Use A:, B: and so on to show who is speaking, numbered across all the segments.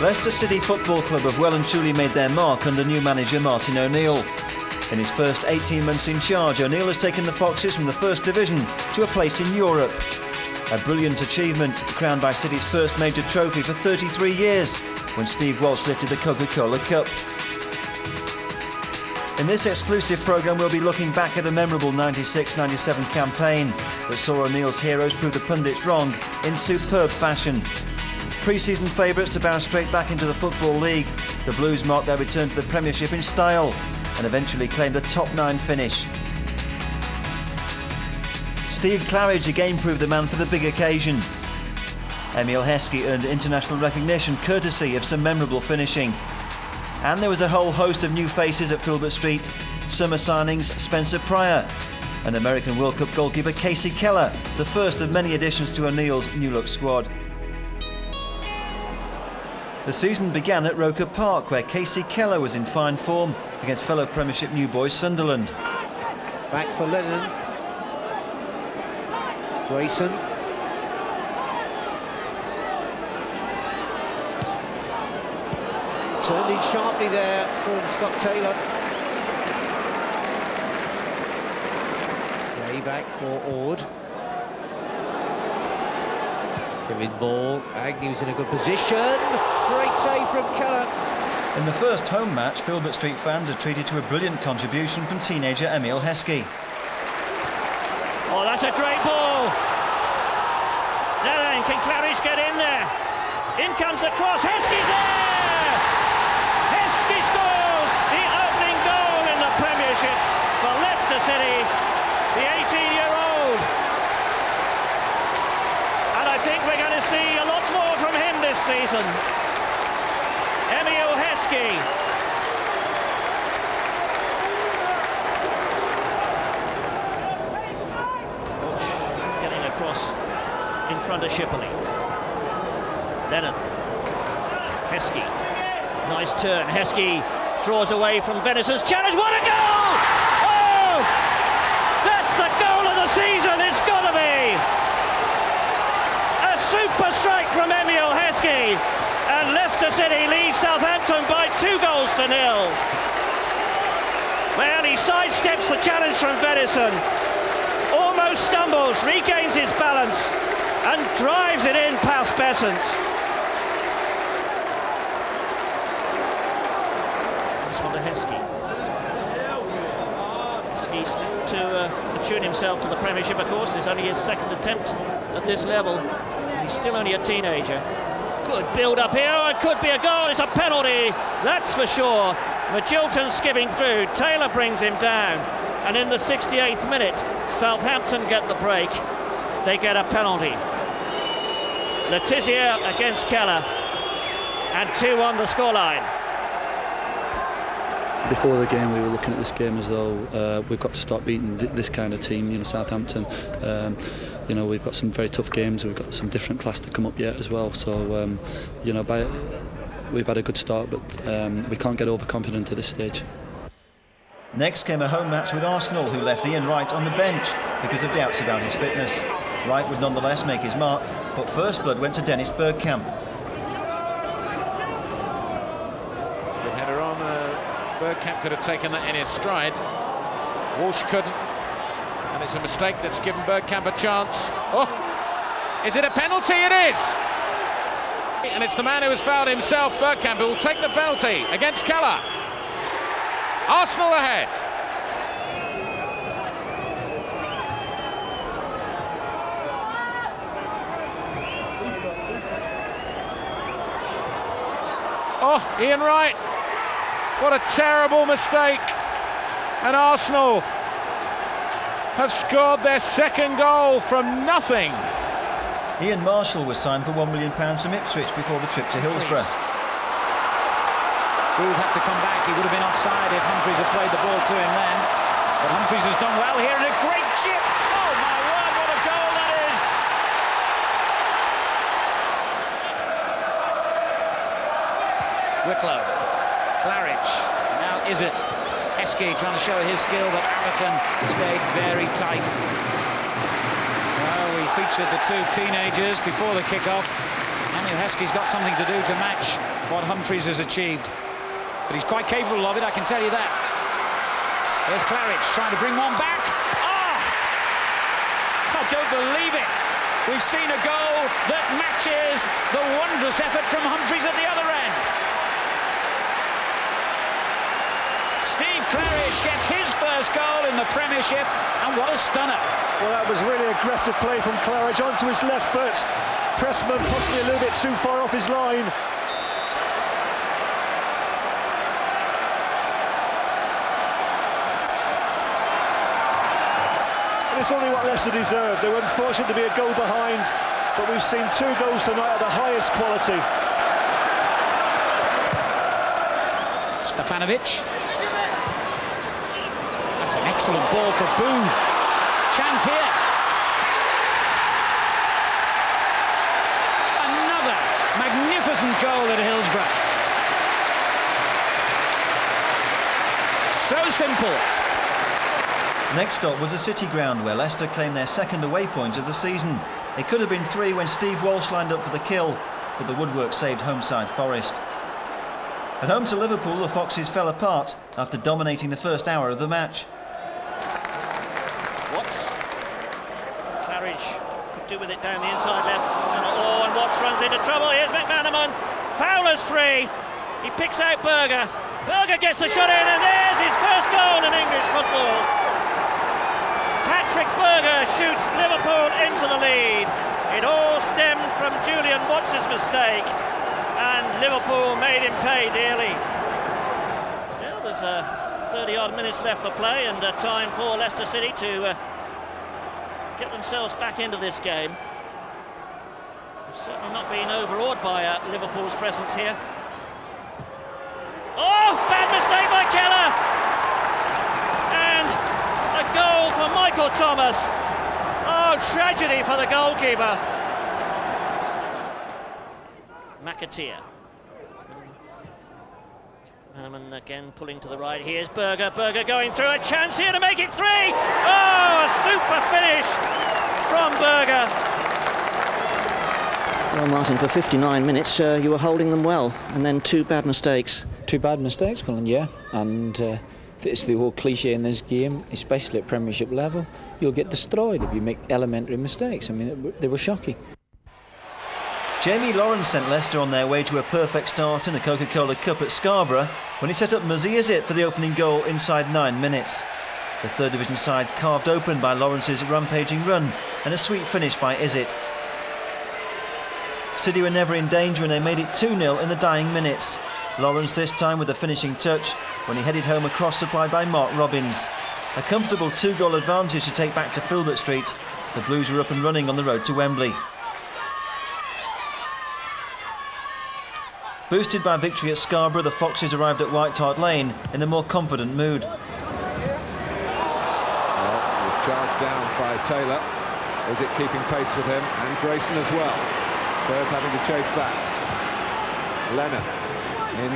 A: Leicester City Football Club have well and truly made their mark under new manager Martin O'Neill. In his first 18 months in charge, O'Neill has taken the Foxes from the First Division to a place in Europe. A brilliant achievement, crowned by City's first major trophy for 33 years, when Steve Walsh lifted the Coca-Cola Cup. In this exclusive programme, we'll be looking back at a memorable 96-97 campaign that saw O'Neill's heroes prove the pundits wrong in superb fashion. Pre-season favourites to bounce straight back into the Football League, the Blues marked their return to the Premiership in style and eventually claimed a top 9 finish. Steve Claridge again proved the man for the big occasion. Emile Heskey earned international recognition courtesy of some memorable finishing. And there was a whole host of new faces at Filbert Street. Summer signings Spencer Pryor and American World Cup goalkeeper Casey Keller, the first of many additions to O'Neill's new-look squad. The season began at Roker Park, where Casey Keller was in fine form against fellow Premiership new boys Sunderland.
B: Back for Lennon. Grayson. Turned in sharply there from Scott Taylor. Way back for Ord. Giving ball. Agnew's in a good position. Great save from Keller.
A: In the first home match, Filbert Street fans are treated to a brilliant contribution from teenager Emile Heskey.
C: Oh, that's a great ball. Now then, can Claridge get in there? In comes the cross. Heskey's there! Heskey scores the opening goal in the Premiership for Leicester City, the 18-year-old. And I think we're going to see a lot more from him this season. Emile Heskey. Getting across in front of Shipley. Lennon. Heskey. Nice turn. Heskey draws away from Venison's challenge. What a goal! Oh! That's the goal of the season. It's got to be. A super strike from Emile Heskey. And Leicester City leads Southampton by 2-0. Well, he sidesteps the challenge from Venison, almost stumbles, regains his balance, and drives it in past Besant. This one to Heskey. Heskey to attune himself to the Premiership, of course. It's only his second attempt at this level. He's still only a teenager. Good build up here, oh, it could be a goal, it's a penalty, that's for sure. Magilton skipping through, Taylor brings him down, and in the 68th minute, Southampton get the break, they get a penalty. Letizia against Keller, and 2 on the scoreline.
D: Before the game, we were looking at this game as though we've got to start beating this kind of team, Southampton. We've got some very tough games, we've got some different class to come up yet as well. So, we've had a good start, but we can't get overconfident at this stage.
A: Next came a home match with Arsenal, who left Ian Wright on the bench because of doubts about his fitness. Wright would nonetheless make his mark, but first blood went to Dennis Bergkamp.
E: Good header on. Bergkamp could have taken that in his stride. Walsh couldn't. And it's a mistake that's given Bergkamp a chance. Oh! Is it a penalty? It is! And it's the man who has fouled himself, Bergkamp, who will take the penalty against Keller. Arsenal ahead. Oh, Ian Wright. What a terrible mistake. And Arsenal have scored their second goal from nothing.
A: Ian Marshall was signed for £1 million from Ipswich before the trip to Hillsborough.
F: Booth had to come back. He would have been offside if Humphries had played the ball to him then. But Humphries has done well here, and a great chip. Oh my word, what a goal that is! Wicklow, Claridge, now is it? Heskey trying to show his skill, but Atherton stayed very tight. Well, we featured the 2 teenagers before the kick-off. Emile Heskey's got something to do to match what Humphries has achieved. But he's quite capable of it, I can tell you that. There's Claridge trying to bring one back. Oh! I don't believe it. We've seen a goal that matches the wondrous effort from Humphries at the other end. Steve Claridge gets his first goal in the Premiership, and what a stunner.
G: Well, that was really aggressive play from Claridge onto his left foot. Pressman possibly a little bit too far off his line. It's only what Leicester deserved. They were unfortunate to be a goal behind, but we've seen 2 goals tonight of the highest quality.
F: Stefanovic. That's an excellent ball for Boone. Chance here. Another magnificent goal at Hillsborough. So simple.
A: Next stop was the City Ground, where Leicester claimed their second away point of the season. It could have been 3 when Steve Walsh lined up for the kill, but the woodwork saved home side Forest. At home to Liverpool, the Foxes fell apart after dominating the first hour of the match.
C: Watts. Claridge could do with it down the inside left. And Watts runs into trouble. Here's McManaman. Fowler's free. He picks out Berger. Berger gets the shot in, and there's his first goal in English football. Patrick Berger shoots Liverpool into the lead. It all stemmed from Julian Watts' mistake, and Liverpool made him pay dearly. Still, there's 30-odd minutes left for play, and time for Leicester City to get themselves back into this game. They've certainly not been overawed by Liverpool's presence here. Oh, bad mistake by Keller! A goal for Michael Thomas. Oh, tragedy for the goalkeeper. McAteer. Hanneman again pulling to the right. Here's Berger. Berger going through. A chance here to make it 3. Oh, a super finish from Berger.
H: Well, Martin, for 59 minutes you were holding them well, and then 2 bad mistakes.
I: 2 bad mistakes, Colin, yeah. And it's the whole cliche in this game, especially at Premiership level. You'll get destroyed if you make elementary mistakes. I mean, they were shocking.
A: Jamie Lawrence sent Leicester on their way to a perfect start in the Coca-Cola Cup at Scarborough when he set up Muzzy Izzet for the opening goal inside 9 minutes. The third division side carved open by Lawrence's rampaging run and a sweet finish by Izzet. City were never in danger and they made it 2-0 in the dying minutes. Lawrence this time with the finishing touch when he headed home a cross supplied by Mark Robbins. A comfortable 2-goal advantage to take back to Filbert Street. The Blues were up and running on the road to Wembley. Boosted by victory at Scarborough, the Foxes arrived at White Hart Lane in a more confident mood.
J: Well, he was charged down by Taylor. Is it keeping pace with him? And Grayson as well. Spurs having to chase back. Lennon in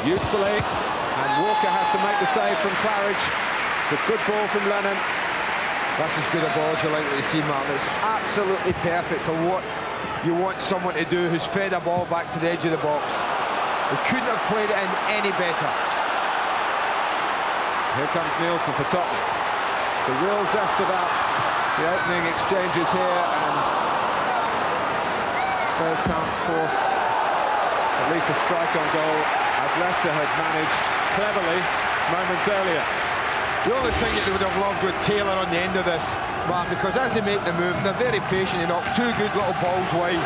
J: usefully, and Walker has to make the save from Claridge. It's a good ball from Lennon.
K: That's as good a ball as you like to see, Martin. It's absolutely perfect for what you want someone to do who's fed a ball back to the edge of the box. He couldn't have played it in any better.
J: Here comes Nielsen for Tottenham. It's a real zest about the opening exchanges here, and Spurs can't force at least a strike on goal, as Leicester had managed cleverly moments earlier.
K: The only thing that they would have loved with Taylor on the end of this, Martin, because as they make the move, they're very patient. They knock 2 good little balls wide.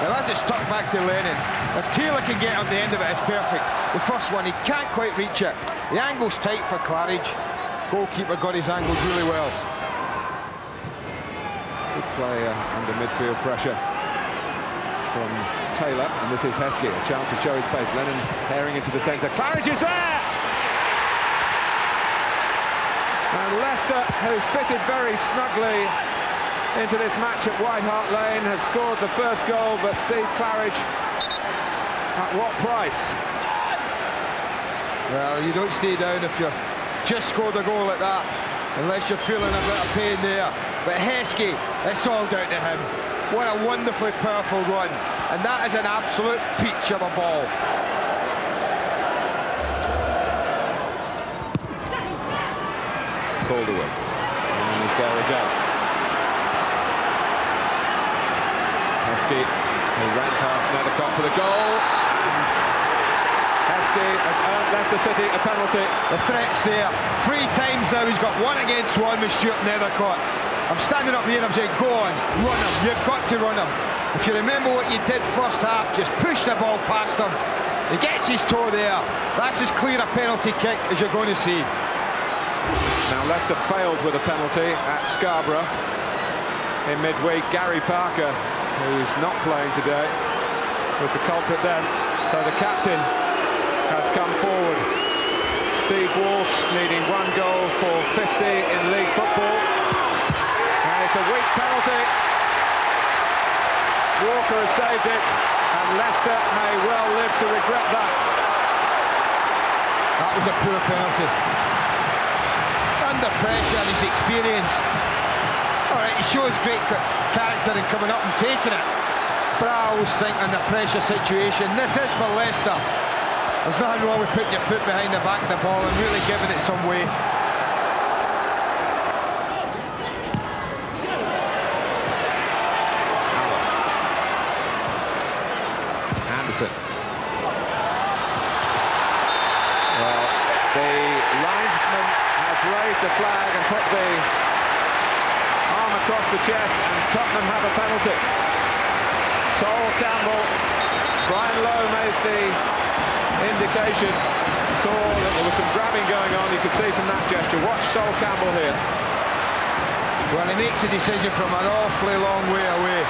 K: Now as it's stuck back to Lennon, if Taylor can get on the end of it, it's perfect. The first one, he can't quite reach it. The angle's tight for Claridge. Goalkeeper got his angles really well.
J: It's a good play under midfield pressure from Taylor, and this is Heskey, a chance to show his pace. Lennon herring into the centre. Claridge is there! And Leicester, who fitted very snugly into this match at White Hart Lane, have scored the first goal, but Steve Claridge, at what price?
K: Well, you don't stay down if you just scored a goal like that, unless you're feeling a bit of pain there. But Heskey, it's all down to him. What a wonderfully powerful run. and that is an absolute peach of a ball.
J: Calderwood, and he's there again. Heskey, who ran past Nethercott for the goal, and Heskey has earned Leicester City a penalty.
K: The threat's there. 3 times now he's got 1 against 1 with Stuart Nethercott. I'm standing up here and I'm saying, go on, run him. You've got to run him. If you remember what you did first half, just push the ball past him. He gets his toe there. That's as clear a penalty kick as you're going to see.
J: Now Leicester failed with a penalty at Scarborough in midweek. Gary Parker, who's not playing today, was the culprit then. So the captain has come forward. Steve Walsh needing 1 goal for 50 in league football. And it's a weak penalty. Walker has saved it, and Leicester may well live to regret that.
K: That was a poor penalty. Under pressure and he's experienced. All right, he shows great character in coming up and taking it. But I always think in a pressure situation, this is for Leicester. There's nothing wrong with putting your foot behind the back of the ball and really giving it some way.
J: Anderson. Well, the linesman has raised the flag and put the arm across the chest, and Tottenham have a penalty. Sol Campbell, Brian Lowe made the indication, saw that there was some grabbing going on, you could see from that gesture. Watch Sol Campbell here.
K: Well, he makes a decision from an awfully long way away.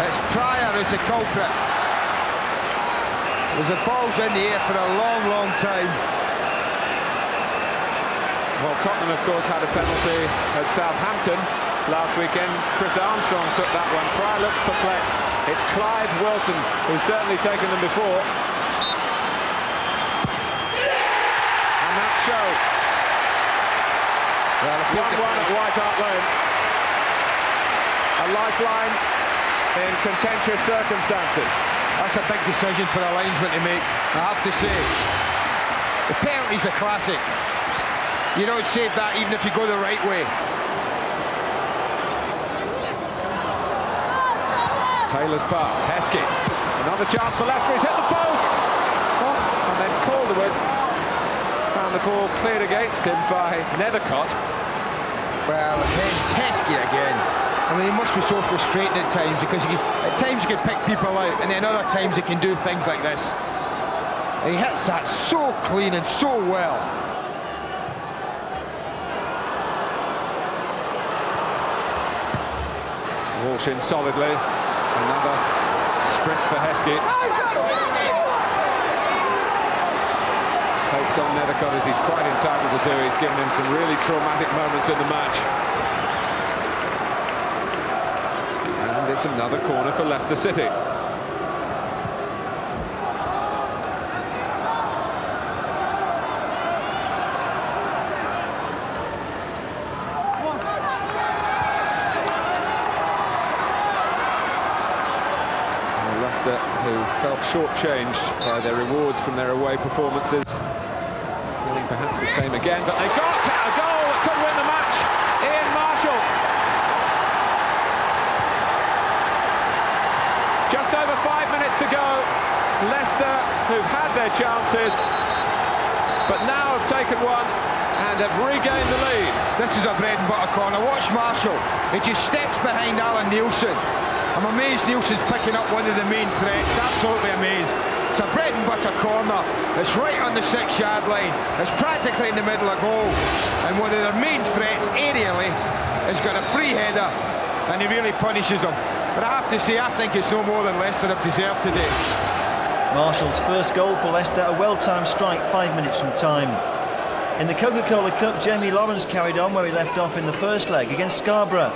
K: It's Pryor who's the culprit. The ball's in the air for a long, long time.
J: Well, Tottenham, of course, had a penalty at Southampton last weekend. Chris Armstrong took that one. Pryor looks perplexed. It's Clive Wilson, who's certainly taken them before. And that showed.
K: Well,
J: 1-1 at White Hart Lane. A lifeline in contentious circumstances.
K: That's a big decision for a linesman to make, I have to say. The penalty's a classic. You don't save that even if you go the right way.
J: Taylor's pass, Heskey. Another chance for Leicester, he's hit the post! Oh, and then Calderwood found the ball cleared against him by Nethercott.
K: Well, Heskey again. I mean, he must be so frustrated at times, because at times he can pick people out, and then other times he can do things like this. And he hits that so clean and so well.
J: Walsh in solidly. Another sprint for Heskey. Takes on Nethercott, as he's quite entitled to do. He's given him some really traumatic moments in the match. And it's another corner for Leicester City. Leicester, who felt shortchanged by their rewards from their away performances, feeling perhaps the same again, but they got a goal that could win the match. Ian Marshall. Just over 5 minutes to go. Leicester, who've had their chances, but now have taken one and have regained the lead.
K: This is a bread and butter corner. Watch Marshall. He just steps behind Alan Nielsen. I'm amazed Nielsen's picking up one of the main threats. Absolutely amazed. It's a bread and butter corner. It's right on the 6-yard line. It's practically in the middle of goal. And one of their main threats aerially has got a free header, and he really punishes them. But I have to say, I think it's no more than Leicester have deserved today.
A: Marshall's first goal for Leicester, a well-timed strike 5 minutes from time. In the Coca-Cola Cup, Jamie Lawrence carried on where he left off in the first leg against Scarborough.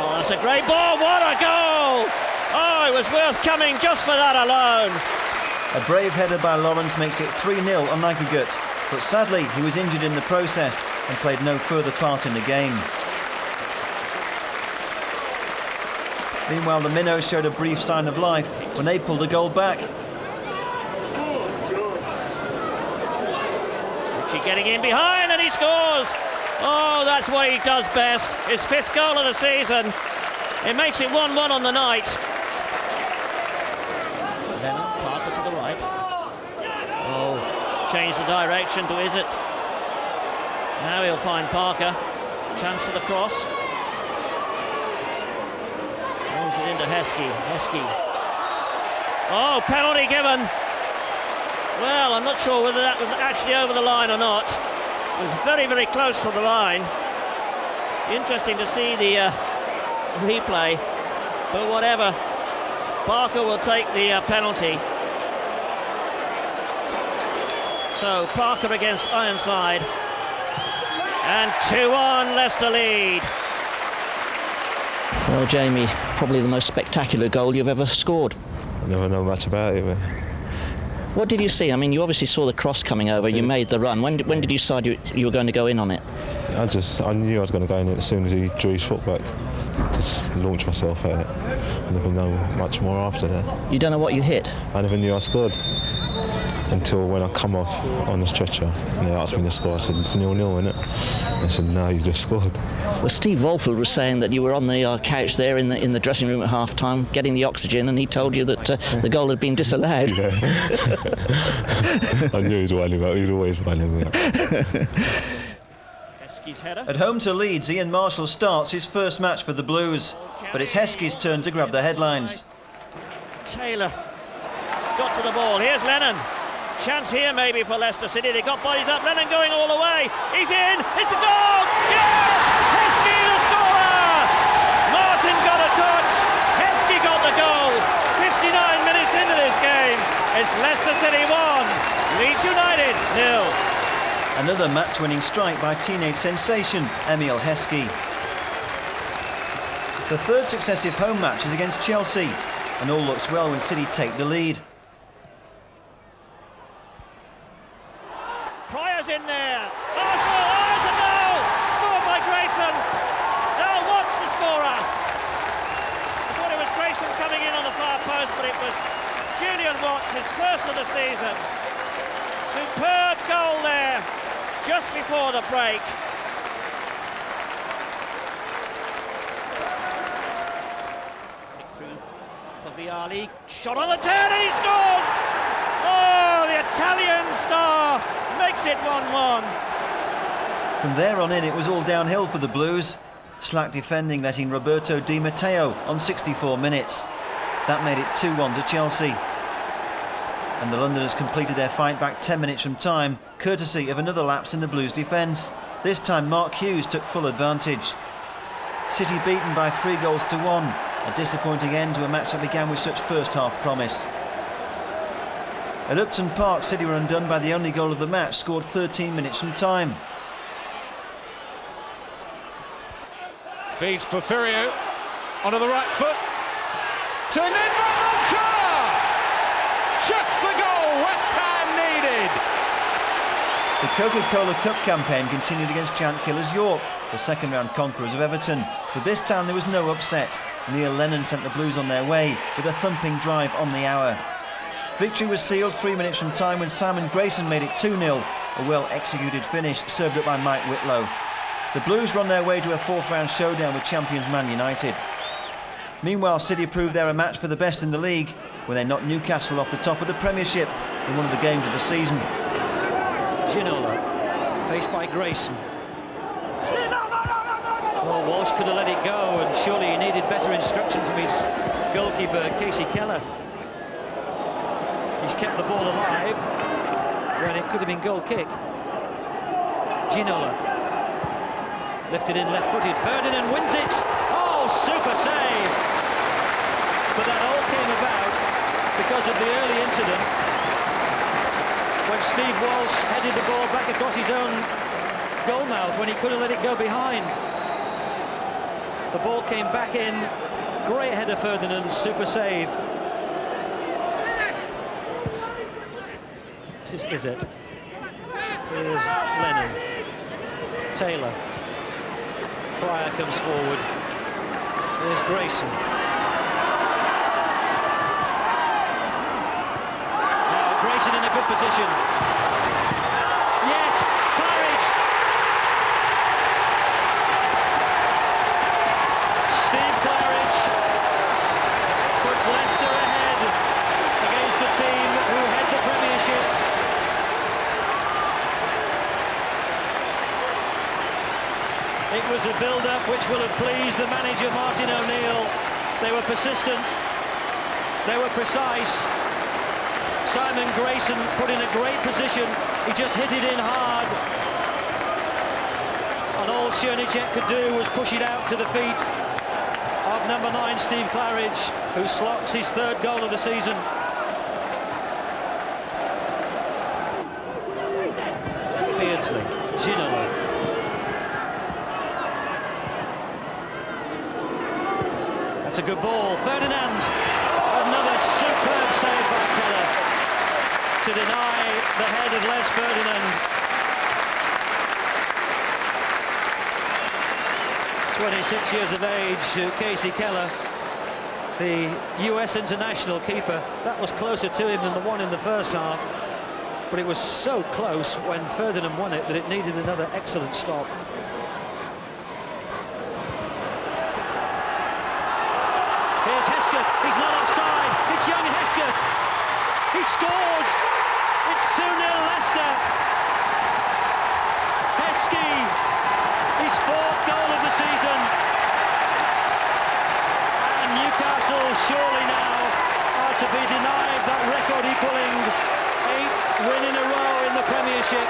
C: Oh, that's a great ball, what a goal! Oh, it was worth coming just for that alone.
A: A brave header by Lawrence makes it 3-0 on aggregate, but sadly he was injured in the process and played no further part in the game. Meanwhile, the Minnows showed a brief sign of life when they pulled a goal back.
C: Ritchie getting in behind and he scores! Oh, that's what he does best. His 5th goal of the season. It makes it 1-1 on the night. Lennon, Parker to the right. Oh, change the direction to is it? Now he'll find Parker. Chance for the cross. Moves it into Heskey. Heskey. Oh, penalty given. Well, I'm not sure whether that was actually over the line or not. It was very, very close to the line. Interesting to see the replay, but whatever. Parker will take the penalty. So Parker against Ironside, and 2-1 Leicester lead.
H: Well, Jamie, probably the most spectacular goal you've ever scored.
L: I never know much about it, but...
H: What did you see? I mean, you obviously saw the cross coming over, you made the run. When did you decide you were going to go in on it?
L: I knew I was going to go in it as soon as he drew his foot back. Just launch myself at it. I never know much more after that.
H: You don't know what you hit?
L: I never knew I scored until when I come off on the stretcher and they asked me to score. I said, it's 0-0, innit? I said, no, you just scored.
H: Well, Steve Walford was saying that you were on the couch there in the dressing room at half-time getting the oxygen, and he told you that the goal had been disallowed.
L: Yeah. I knew he'd always winding me up.
A: At home to Leeds, Ian Marshall starts his first match for the Blues, but it's Heskey's turn to grab the headlines.
C: Taylor got to the ball. Here's Lennon. Chance here maybe for Leicester City. They got bodies up. Lennon going all the way. He's in. It's a goal. Yes! Heskey the scorer. Martin got a touch. Heskey got the goal. 59 minutes into this game. It's Leicester City 1, Leeds United 0.
A: Another match-winning strike by teenage sensation Emile Heskey. The 3rd successive home match is against Chelsea, and all looks well when City take the lead.
C: Pryor's in there. Arsenal, there's a goal! Scored by Grayson. Now Watts the scorer. I thought it was Grayson coming in on the far post, but it was Julian Watts, his first of the season. Superb goal there, just before the break. Through Paviali, shot on the turn and he scores! Oh, the Italian star makes it 1-1.
A: From there on in, it was all downhill for the Blues. Slack defending letting Roberto Di Matteo on 64 minutes. That made it 2-1 to Chelsea. And the Londoners completed their fight back 10 minutes from time, courtesy of another lapse in the Blues' defence. This time Mark Hughes took full advantage. City beaten by 3-1, a disappointing end to a match that began with such first-half promise. At Upton Park, City were undone by the only goal of the match, scored 13 minutes from time.
E: Feeds Porfirio onto the right foot. Turned in by Walker! Just the goal West Ham needed!
A: The Coca-Cola Cup campaign continued against chant killers York, the second-round conquerors of Everton. But this time there was no upset. Neil Lennon sent the Blues on their way with a thumping drive on the hour. Victory was sealed 3 minutes from time when Simon Grayson made it 2-0, a well-executed finish served up by Mike Whitlow. The Blues were on their way to a 4th-round showdown with champions Man United. Meanwhile, City proved they're a match for the best in the league when they knocked Newcastle off the top of the Premiership in one of the games of the season.
F: Ginola, faced by Grayson. Well, Walsh could have let it go, and surely he needed better instruction from his goalkeeper, Casey Keller. He's kept the ball alive when it could have been goal kick. Ginola lifted in left-footed. Ferdinand wins it. Oh, super save! But that all came about because of the early incident when Steve Walsh headed the ball back across his own goal mouth when he could have let it go behind. The ball came back in. Great header, Ferdinand, super save. This is it. Here's Lennon. Taylor. Pryor comes forward. There's Grayson.
C: Grayson in a good position. Yes, Claridge. Steve Claridge puts Leicester ahead against the team who head the Premiership. It was a build-up which will have pleased the manager, Martin O'Neill. They were persistent, they were precise. Simon Grayson put in a great position, he just hit it in hard. And all Chernicek could do was push it out to the feet of number 9, Steve Claridge, who slots his 3rd goal of the season. Beardsley, Ginola. That's a good ball. Ferdinand, another superb save by Keller to deny the head of Les Ferdinand. 26 years of age, Casey Keller, the US international keeper. That was closer to him than the one in the first half, but it was so close when Ferdinand won it that it needed another excellent stop. Here's Hesketh, he's not offside, it's young Hesketh, he scores, it's 2-0 Leicester. Heskey, his 4th goal of the season, and Newcastle surely now are to be denied that record-equalling 8th win in a row in the Premiership.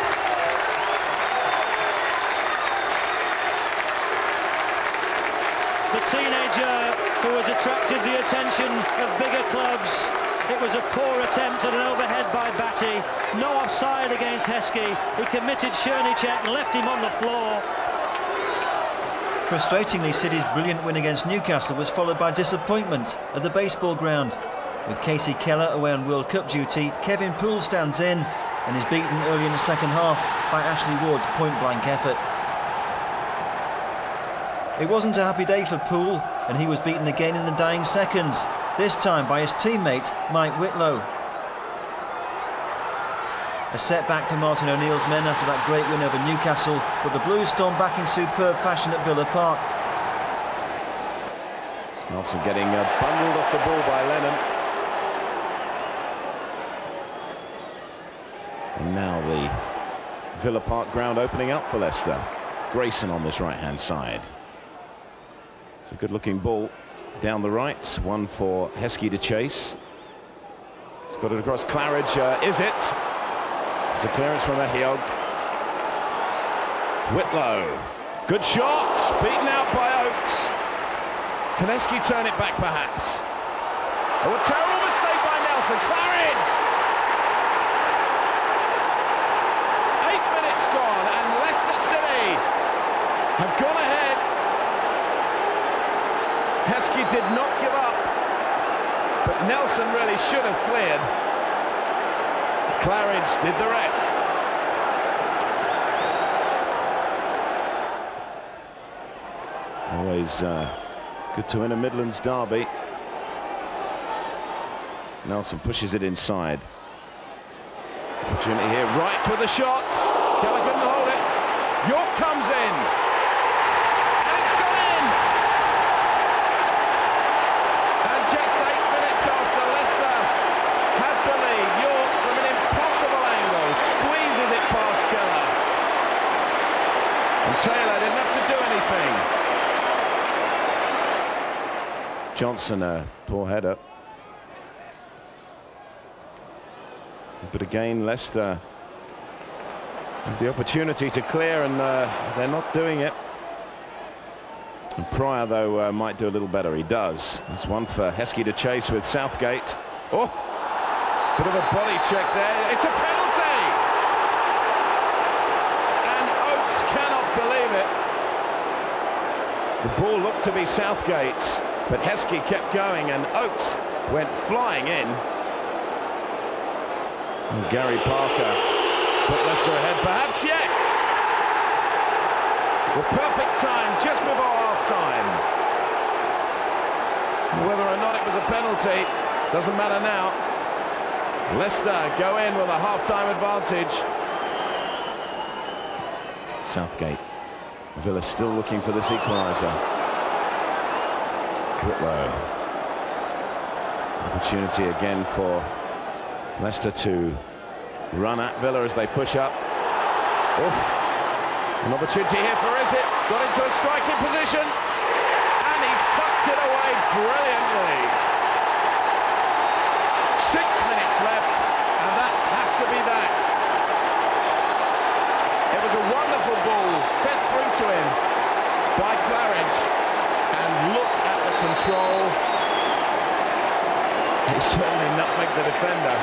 C: The teenager who has attracted the attention of bigger clubs. It was a poor attempt at an overhead by Batty. No offside against Heskey. He committed Chernicek and left him on the floor.
A: Frustratingly, City's brilliant win against Newcastle was followed by disappointment at the baseball ground. With Casey Keller away on World Cup duty, Kevin Poole stands in and is beaten early in the second half by Ashley Ward's point-blank effort. It wasn't a happy day for Poole, and he was beaten again in the dying seconds, this time by his teammate Mike Whitlow. A setback for Martin O'Neill's men after that great win over Newcastle, but the Blues stormed back in superb fashion at Villa Park.
M: Nelson getting bundled off the ball by Lennon. And now the Villa Park ground opening up for Leicester. Grayson on this right-hand side. It's a good-looking ball down the right. One for Heskey to chase. He's got it across Claridge. Is it? It's a clearance from Ehiog. Whitlow. Good shot. Beaten out by Oates. Can Heskey turn it back, perhaps? Oh, a terrible mistake by Nelson. Claridge! 8 minutes gone, and Leicester City have gone ahead. Heskey did not give up, but Nelson really should have cleared. Claridge did the rest. Always good to win a Midlands derby. Nelson pushes it inside. Opportunity here, right with the shot. Keller couldn't hold it. York comes in. Taylor didn't have to do anything. Johnson, a poor header. But again, Leicester have the opportunity to clear, and they're not doing it. And Pryor, though, might do a little better. He does. There's one for Heskey to chase with Southgate. Oh, bit of a body check there. It's a penalty. Believe it. The ball looked to be Southgate's, but Heskey kept going and Oates went flying in. And Gary Parker put Leicester ahead, perhaps, yes! The perfect time just before half-time. Whether or not it was a penalty doesn't matter now. Leicester go in with a half-time advantage. Southgate. Villa still looking for this equaliser. Whitlow. Opportunity again for Leicester to run at Villa as they push up. Oh, an opportunity here for Izzet. Got into a striking position and he tucked it away brilliantly. 6 minutes left and that has to be that. It was a wonderful ball fed through to him by Claridge, and look at the control. He certainly nutmegged the defender.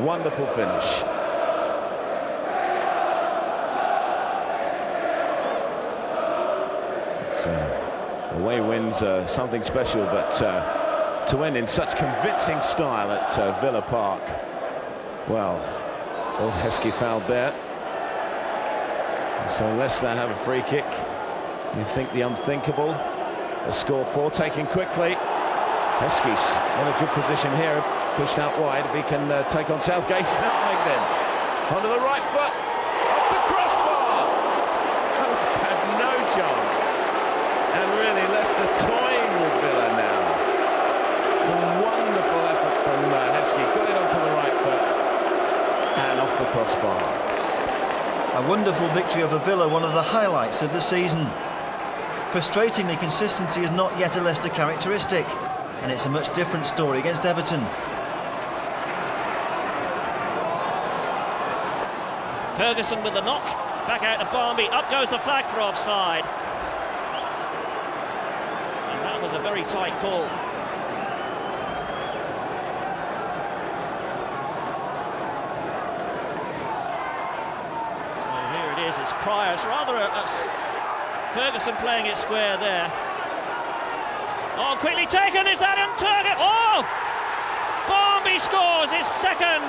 M: Wonderful finish. So away wins something special, but to end in such convincing style at Villa Park, well, Heskey fouled there. So Leicester have a free kick. You think the unthinkable. The score 4 taken quickly. Heskey's in a good position here, pushed out wide. If he can take on Southgate, nutmegged in. Onto the right foot, off the crossbar. Palace had no chance. And really Leicester toying with Villa now. A wonderful effort from Heskey. Got it onto the right foot and off the crossbar.
A: A wonderful victory over Villa, one of the highlights of the season. Frustratingly, consistency is not yet a Leicester characteristic, and it's a much different story against Everton.
C: Ferguson with the knock, back out to Barmby, up goes the flag for offside. And that was a very tight call. It's Pryor. It's rather Ferguson playing it square there. Oh, quickly taken. Is that on target? Oh! Barmby scores his second.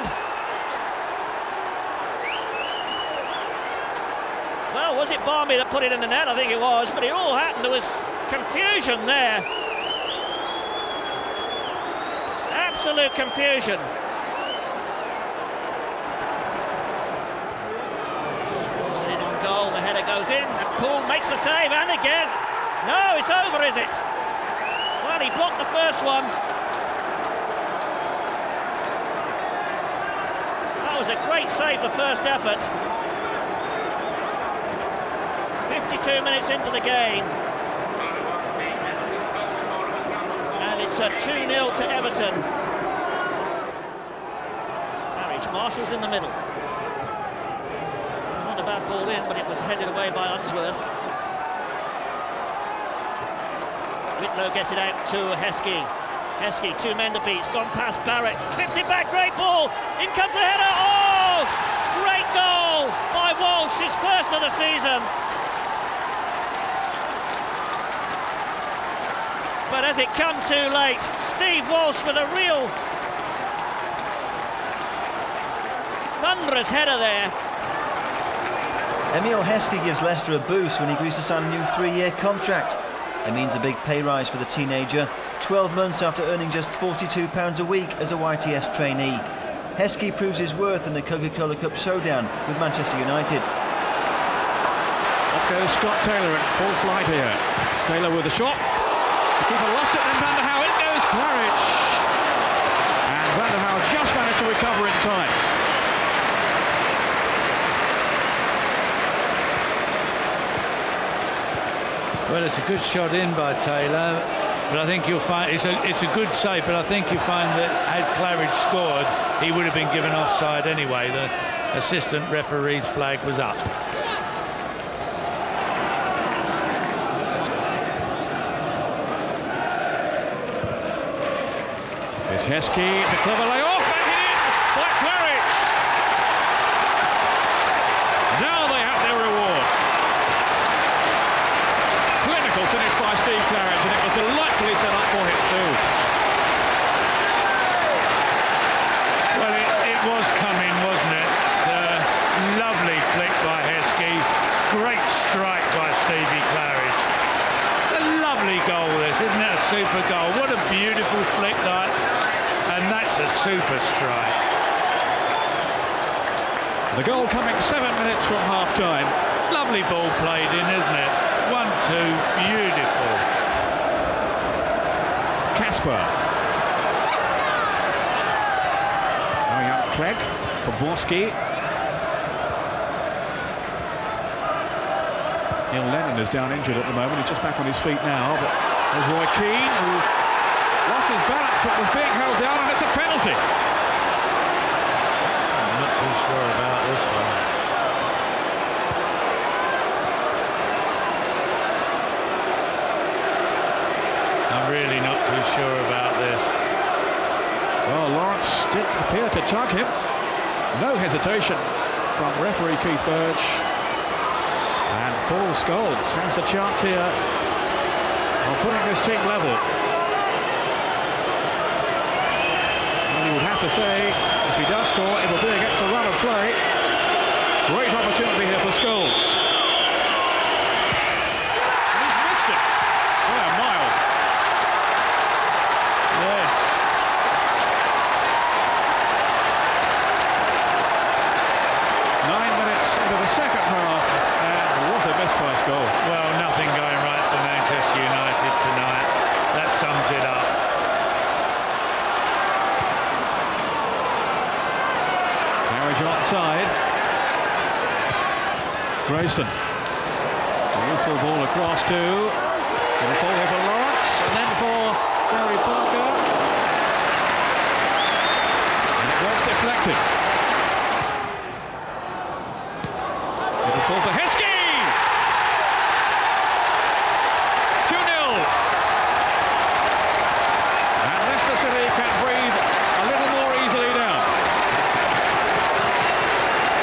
C: Well, was it Barmby that put it in the net? I think it was, but it all happened. There was confusion there. Absolute confusion. The header goes in, and Poole makes a save, and again. No, it's over, is it? Well, he blocked the first one. That was a great save, the first effort. 52 minutes into the game. And it's a 2-0 to Everton. Claridge, Marshall's in the middle. A bad ball in, but it was headed away by Unsworth. Whitlow gets it out to Heskey. Heskey, 2 men to beat, gone past Barrett, clips it back, great ball, in comes the header, oh! Great goal by Walsh, his first of the season. But has it come too late? Steve Walsh with a real thunderous header there.
A: Emile Heskey gives Leicester a boost when he agrees to sign a new 3-year contract. It means a big pay rise for the teenager, 12 months after earning just £42 a week as a YTS trainee. Heskey proves his worth in the Coca-Cola Cup showdown with Manchester United.
N: Off goes Scott Taylor at full flight here. Taylor with a shot. The keeper lost it, then Van der Howe, it goes Claridge. And Van der Howe just managed to recover in time.
O: Well, it's a good shot in by Taylor, but I think you'll find it's a good save. But I think you'll find that had Claridge scored, he would have been given offside anyway. The assistant referee's flag was up.
N: It's Heskey. It's a clever layoff and hit by Claridge. Now they have their reward. Finish by Steve Claridge, and it was delightfully set up for him too.
O: Well, it was coming, wasn't it? Lovely flick by Heskey, great strike by Stevie Claridge. It's a lovely goal, this, isn't it? A super goal. What a beautiful flick that, and that's a super strike.
N: The goal coming 7 minutes from half-time.
O: Lovely ball played in, isn't it? 1-2, beautiful.
N: Kasper. Now young Clegg for Borski. Neil Lennon is down injured at the moment. He's just back on his feet now. But there's Roy Keane, who lost his balance but was being held down, and it's a penalty.
O: I'm not too sure about this one. I'm really not too sure about this.
N: Well, Lawrence did appear to tug him. No hesitation from referee Keith Burge. And Paul Scholes has the chance here of putting this team level. Well, you would have to say, if he does score, it will be against the run of play. Great opportunity here for Scholes. And he's missed it. By a mile.
O: Yes.
N: Into the second half, and what a miss by Scholes.
O: Well, nothing going right for Manchester United tonight. That sums it up.
N: Carriage onside. Grayson. It's a useful ball across to. Going to fall here for Lawrence, and then for Gary Parker. And it was deflected. Ball for Heskey! 2-0! And Leicester City can breathe a little more easily now.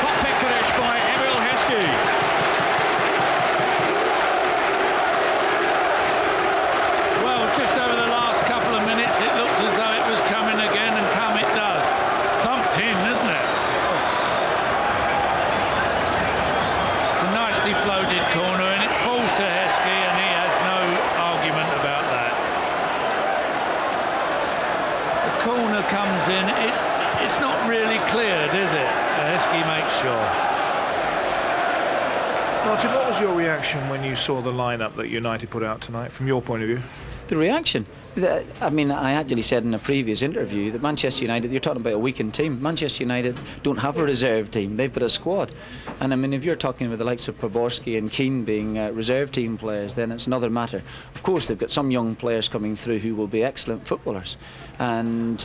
N: Top pick finish by Emil Heskey.
O: Well, just over the last couple of minutes, it looks as though it was coming again, and come it does. Thumped in, isn't it? Nicely floated corner, and it falls to Heskey, and he has no argument about that. The corner comes in, it's not really cleared, is it? Heskey makes sure.
P: Martin, what was your reaction when you saw the lineup that United put out tonight, from your point of view?
I: The reaction? I mean, I actually said in a previous interview that Manchester United, you're talking about a weakened team. Manchester United don't have a reserve team, they've got a squad. And I mean, if you're talking about the likes of Poborski and Keane being reserve team players, then it's another matter. Of course, they've got some young players coming through who will be excellent footballers. And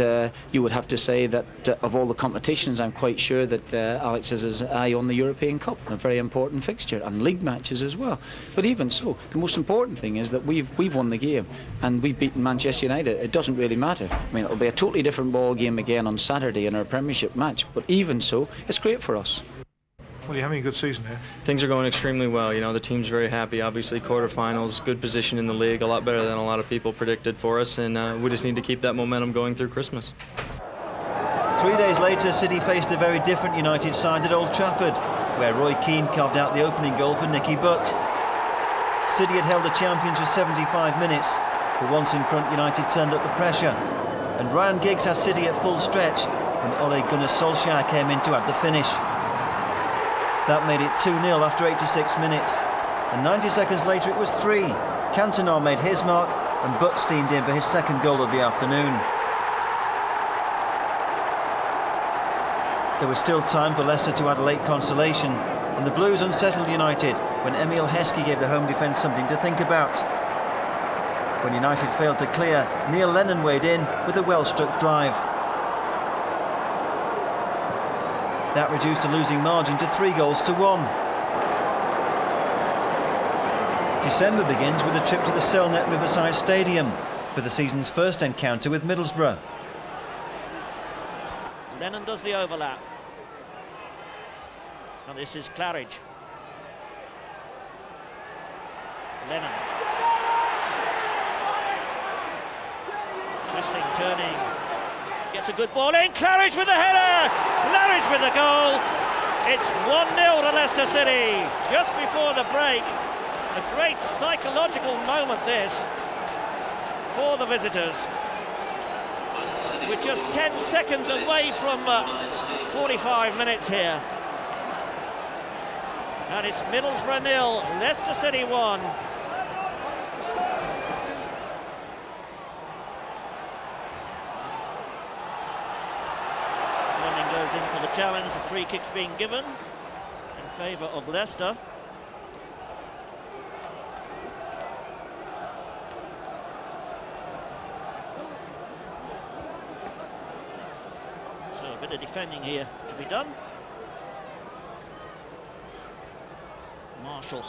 I: you would have to say that of all the competitions, I'm quite sure that Alex has his eye on the European Cup, a very important fixture, and league matches as well. But even so, the most important thing is that we've won the game, and we've beaten Manchester United. It doesn't really matter. I mean, it'll be a totally different ball game again on Saturday in our Premiership match, but even so, it's great for us.
P: Well, you're having a good season here.
Q: Things are going extremely well. You know, the team's very happy. Obviously, quarterfinals, good position in the league, a lot better than a lot of people predicted for us, and we just need to keep that momentum going through Christmas.
A: 3 days later, City faced a very different United side at Old Trafford, where Roy Keane carved out the opening goal for Nicky Butt. City had held the champions for 75 minutes, but once in front, United turned up the pressure. And Ryan Giggs had City at full stretch when Ole Gunnar Solskjaer came in to add the finish. That made it 2-0 after 86 minutes. And 90 seconds later, it was 3. Cantona made his mark, and Butt steamed in for his second goal of the afternoon. There was still time for Leicester to add a late consolation, and the Blues unsettled United when Emil Heskey gave the home defence something to think about. When United failed to clear, Neil Lennon weighed in with a well-struck drive. That reduced the losing margin to 3-1. December begins with a trip to the Selnet Riverside Stadium for the season's first encounter with Middlesbrough.
C: Lennon does the overlap. And this is Claridge. Lennon. Twisting, turning. Gets a good ball in. Claridge with the header! Claridge with the goal! It's 1-0 to Leicester City just before the break. A great psychological moment this for the visitors.
R: Leicester City
C: We're just 10 seconds away from 45 minutes here. And it's Middlesbrough 0, Leicester City 1. Fleming goes in for the challenge. The free kick's being given in favour of Leicester. So a bit of defending here to be done. Marshall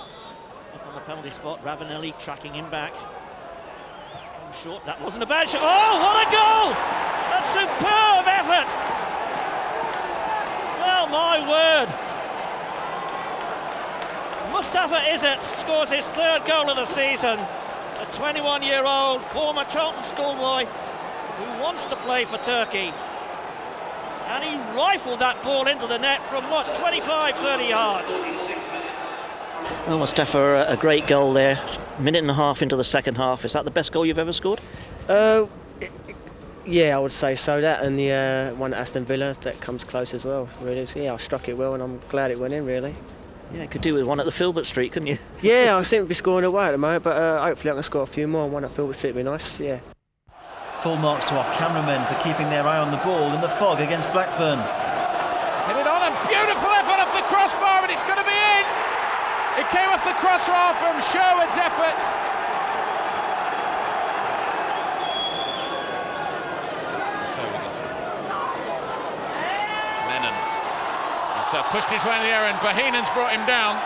C: up on the penalty spot. Ravanelli tracking him back. Comes short. That wasn't a bad shot. Oh, what a goal! A superb effort! Well, my word. Mustafa Izzet scores his third goal of the season. A 21-year-old former Charlton schoolboy who wants to play for Turkey. And he rifled that ball into the net from, what, 25-30 yards.
H: Well, Mustafa, a great goal there. Minute and a half into the second half. Is that the best goal you've ever scored?
R: Yeah, I would say so. That and the one at Aston Villa, that comes close as well. Really, so, yeah, I struck it well, and I'm glad it went in. Really.
H: Yeah, could do with one at the Filbert Street, couldn't you?
R: Yeah, I seem to be scoring away at the moment, but hopefully I can score a few more. One at Filbert Street would be nice. Yeah.
A: Full marks to our cameramen for keeping their eye on the ball in the fog against Blackburn.
E: Hit it on, a beautiful effort off the crossbar, but it's going to be in. It came off the crossbar from Sherwood's effort. Lennon has pushed his way in the area, and Boheinen's brought him down.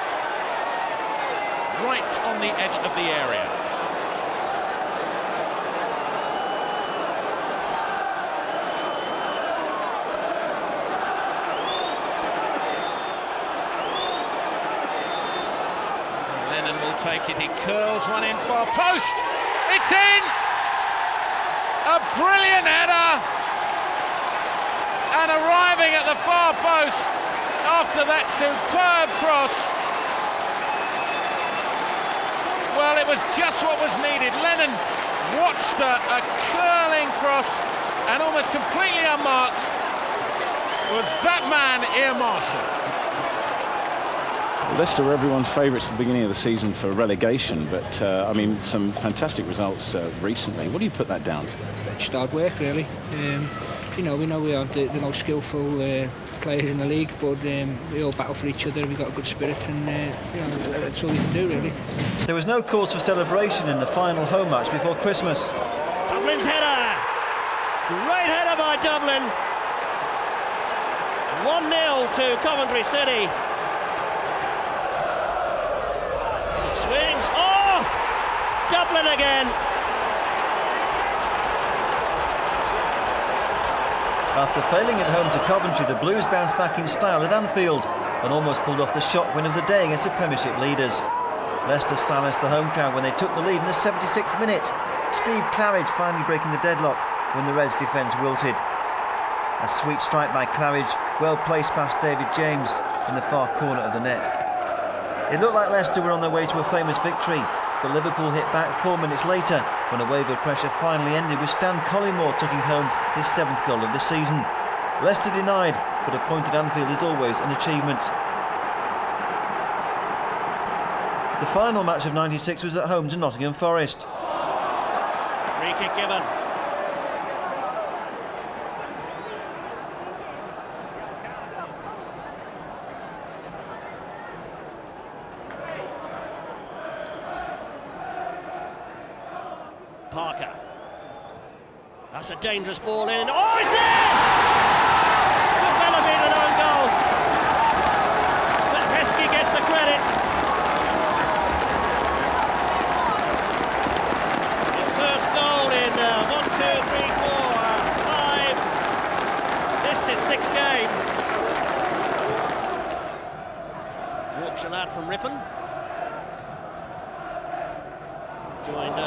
E: Right on the edge of the area. Take it, he curls one in far post, it's in! A brilliant header, and arriving at the far post after that superb cross. Well, it was just what was needed. Lennon watched a curling cross, and almost completely unmarked was that man, Ian Marshall.
S: Leicester were everyone's favourites at the beginning of the season for relegation, but I mean, some fantastic results recently. What do you put that down to?
T: Just hard work, really. You know, we are the most skillful players in the league, but we all battle for each other. We've got a good spirit, and you know, that's all we can do, really.
A: There was no cause for celebration in the final home match before Christmas.
C: Dublin's header! Great header by Dublin. 1-0 to Coventry City. Swings. Oh! Dublin again.
A: After failing at home to Coventry, the Blues bounced back in style at Anfield and almost pulled off the shock win of the day against the Premiership leaders. Leicester silenced the home crowd when they took the lead in the 76th minute. Steve Claridge finally breaking the deadlock when the Reds' defence wilted. A sweet strike by Claridge, well placed past David James in the far corner of the net. It looked like Leicester were on their way to a famous victory, but Liverpool hit back 4 minutes later when a wave of pressure finally ended with Stan Collymore taking home his 7th goal of the season. Leicester denied, but a point at Anfield is always an achievement. The final match of '96 was at home to Nottingham Forest.
C: Free kick given. Parker. That's a dangerous ball in. Oh, it's there! Could well have been an own goal. But Heskey gets the credit. His first goal in 1, 2, 3, 4, 5. This is 6th game. Yorkshire lad from Ripon. Joined.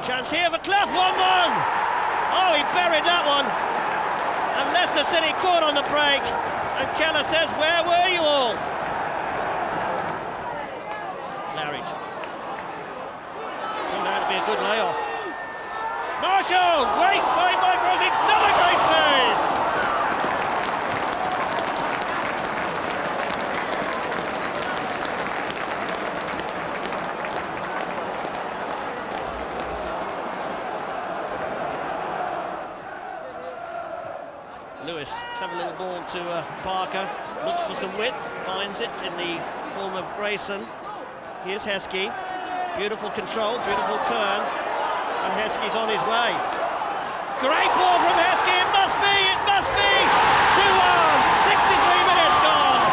C: Chance here for Clough, 1-1. Oh, he buried that one. And Leicester City caught on the break. And Keller says, where were you all? Claridge. Turned out to be a good layoff. Marshall, great save by Brozzi, another great save! Lewis, clever little ball to Parker, looks for some width, finds it in the form of Grayson. Here's Heskey, beautiful control, beautiful turn, and Heskey's on his way. Great ball from Heskey, it must be! 2-1, 63 minutes gone!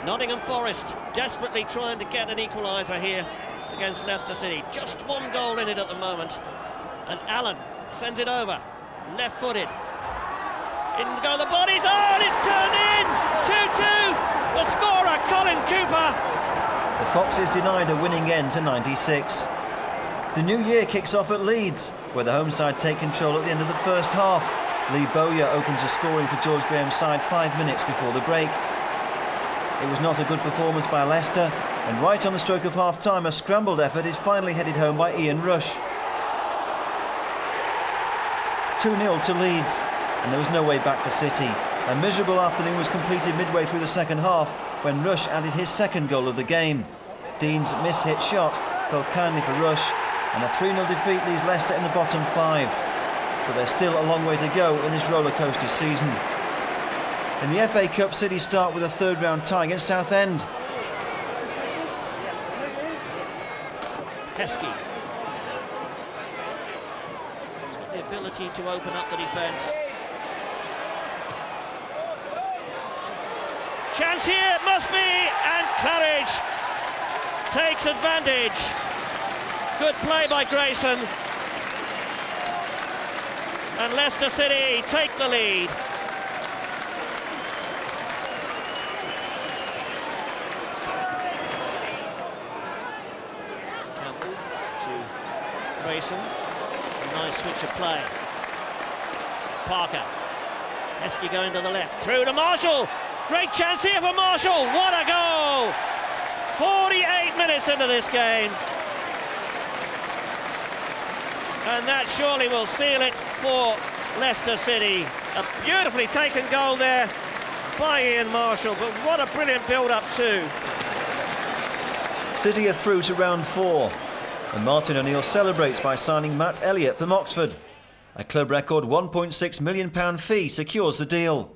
C: Nottingham Forest desperately trying to get an equaliser here against Leicester City. Just one goal in it at the moment. And Allen sends it over, left-footed. In go the bodies, and it's turned in! 2-2! The scorer, Colin Cooper.
A: The Foxes denied a winning end to 96. The new year kicks off at Leeds, where the home side take control at the end of the first half. Lee Bowyer opens the scoring for George Graham's side 5 minutes before the break. It was not a good performance by Leicester, and right on the stroke of half-time, a scrambled effort is finally headed home by Ian Rush. 2-0 to Leeds, and there was no way back for City. A miserable afternoon was completed midway through the second half when Rush added his second goal of the game. Dean's miss-hit shot fell kindly for Rush, and a 3-0 defeat leaves Leicester in the bottom 5. But there's still a long way to go in this roller-coaster season. In the FA Cup, City start with a third-round tie against Southend.
C: Heskey. He's got the ability to open up the defence. Chance here, it must be, and Claridge takes advantage. Good play by Grayson. And Leicester City take the lead. Grayson, a nice switch of play. Parker, Heskey going to the left, through to Marshall. Great chance here for Marshall. What a goal! 48 minutes into this game, and that surely will seal it for Leicester City. A beautifully taken goal there by Ian Marshall, but what a brilliant build-up too.
A: City are through to round 4. And Martin O'Neill celebrates by signing Matt Elliott from Oxford. A club record £1.6 million fee secures the deal.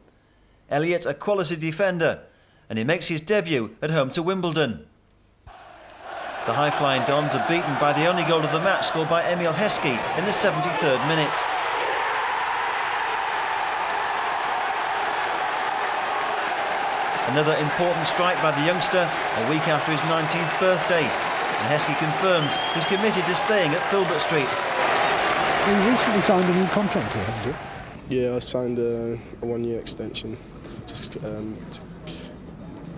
A: Elliott, a quality defender, and he makes his debut at home to Wimbledon. The high-flying Dons are beaten by the only goal of the match scored by Emile Heskey in the 73rd minute. Another important strike by the youngster a week after his 19th birthday. And Heskey confirms he's committed to staying at Filbert Street.
U: You recently signed a new contract here, haven't you?
V: Yeah, I signed a 1-year extension just to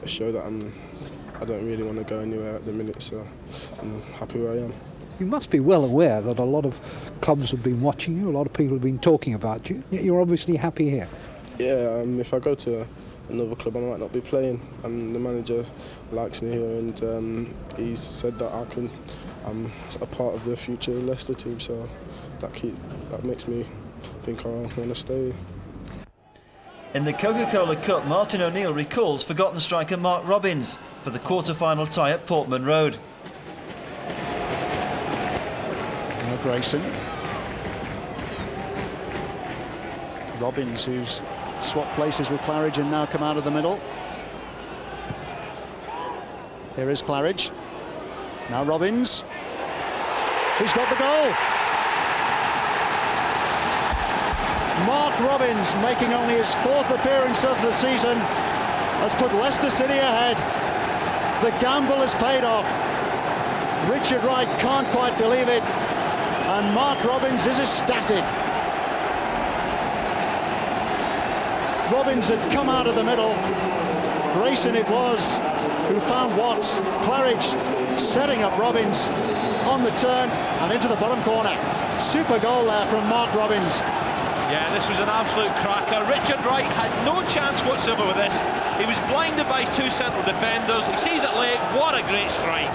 V: show that I don't really want to go anywhere at the minute, so I'm happy where I am.
U: You must be well aware that a lot of clubs have been watching you, a lot of people have been talking about you, yet you're obviously happy here.
V: Yeah, if I go to another club I might not be playing, and the manager likes me here, and he's said that I'm a part of the future Leicester team, so that makes me think I want to stay.
A: In the Coca-Cola Cup, Martin O'Neill recalls forgotten striker Mark Robbins for the quarter-final tie at Portman Road.
W: Now Grayson. Robbins, who's swapped places with Claridge and now come out of the middle. Here is Claridge. Now Robbins, who's got the goal. Mark Robbins, making only his 4th appearance of the season, has put Leicester City ahead. The gamble has paid off. Richard Wright can't quite believe it, and Mark Robbins is ecstatic. Robbins had come out of the middle. Grayson it was who found Watts. Claridge setting up Robbins on the turn and into the bottom corner. Super goal there from Mark Robbins.
B: Yeah, this was an absolute cracker. Richard Wright had no chance whatsoever with this. He was blinded by his two central defenders. He sees it late. What a great strike.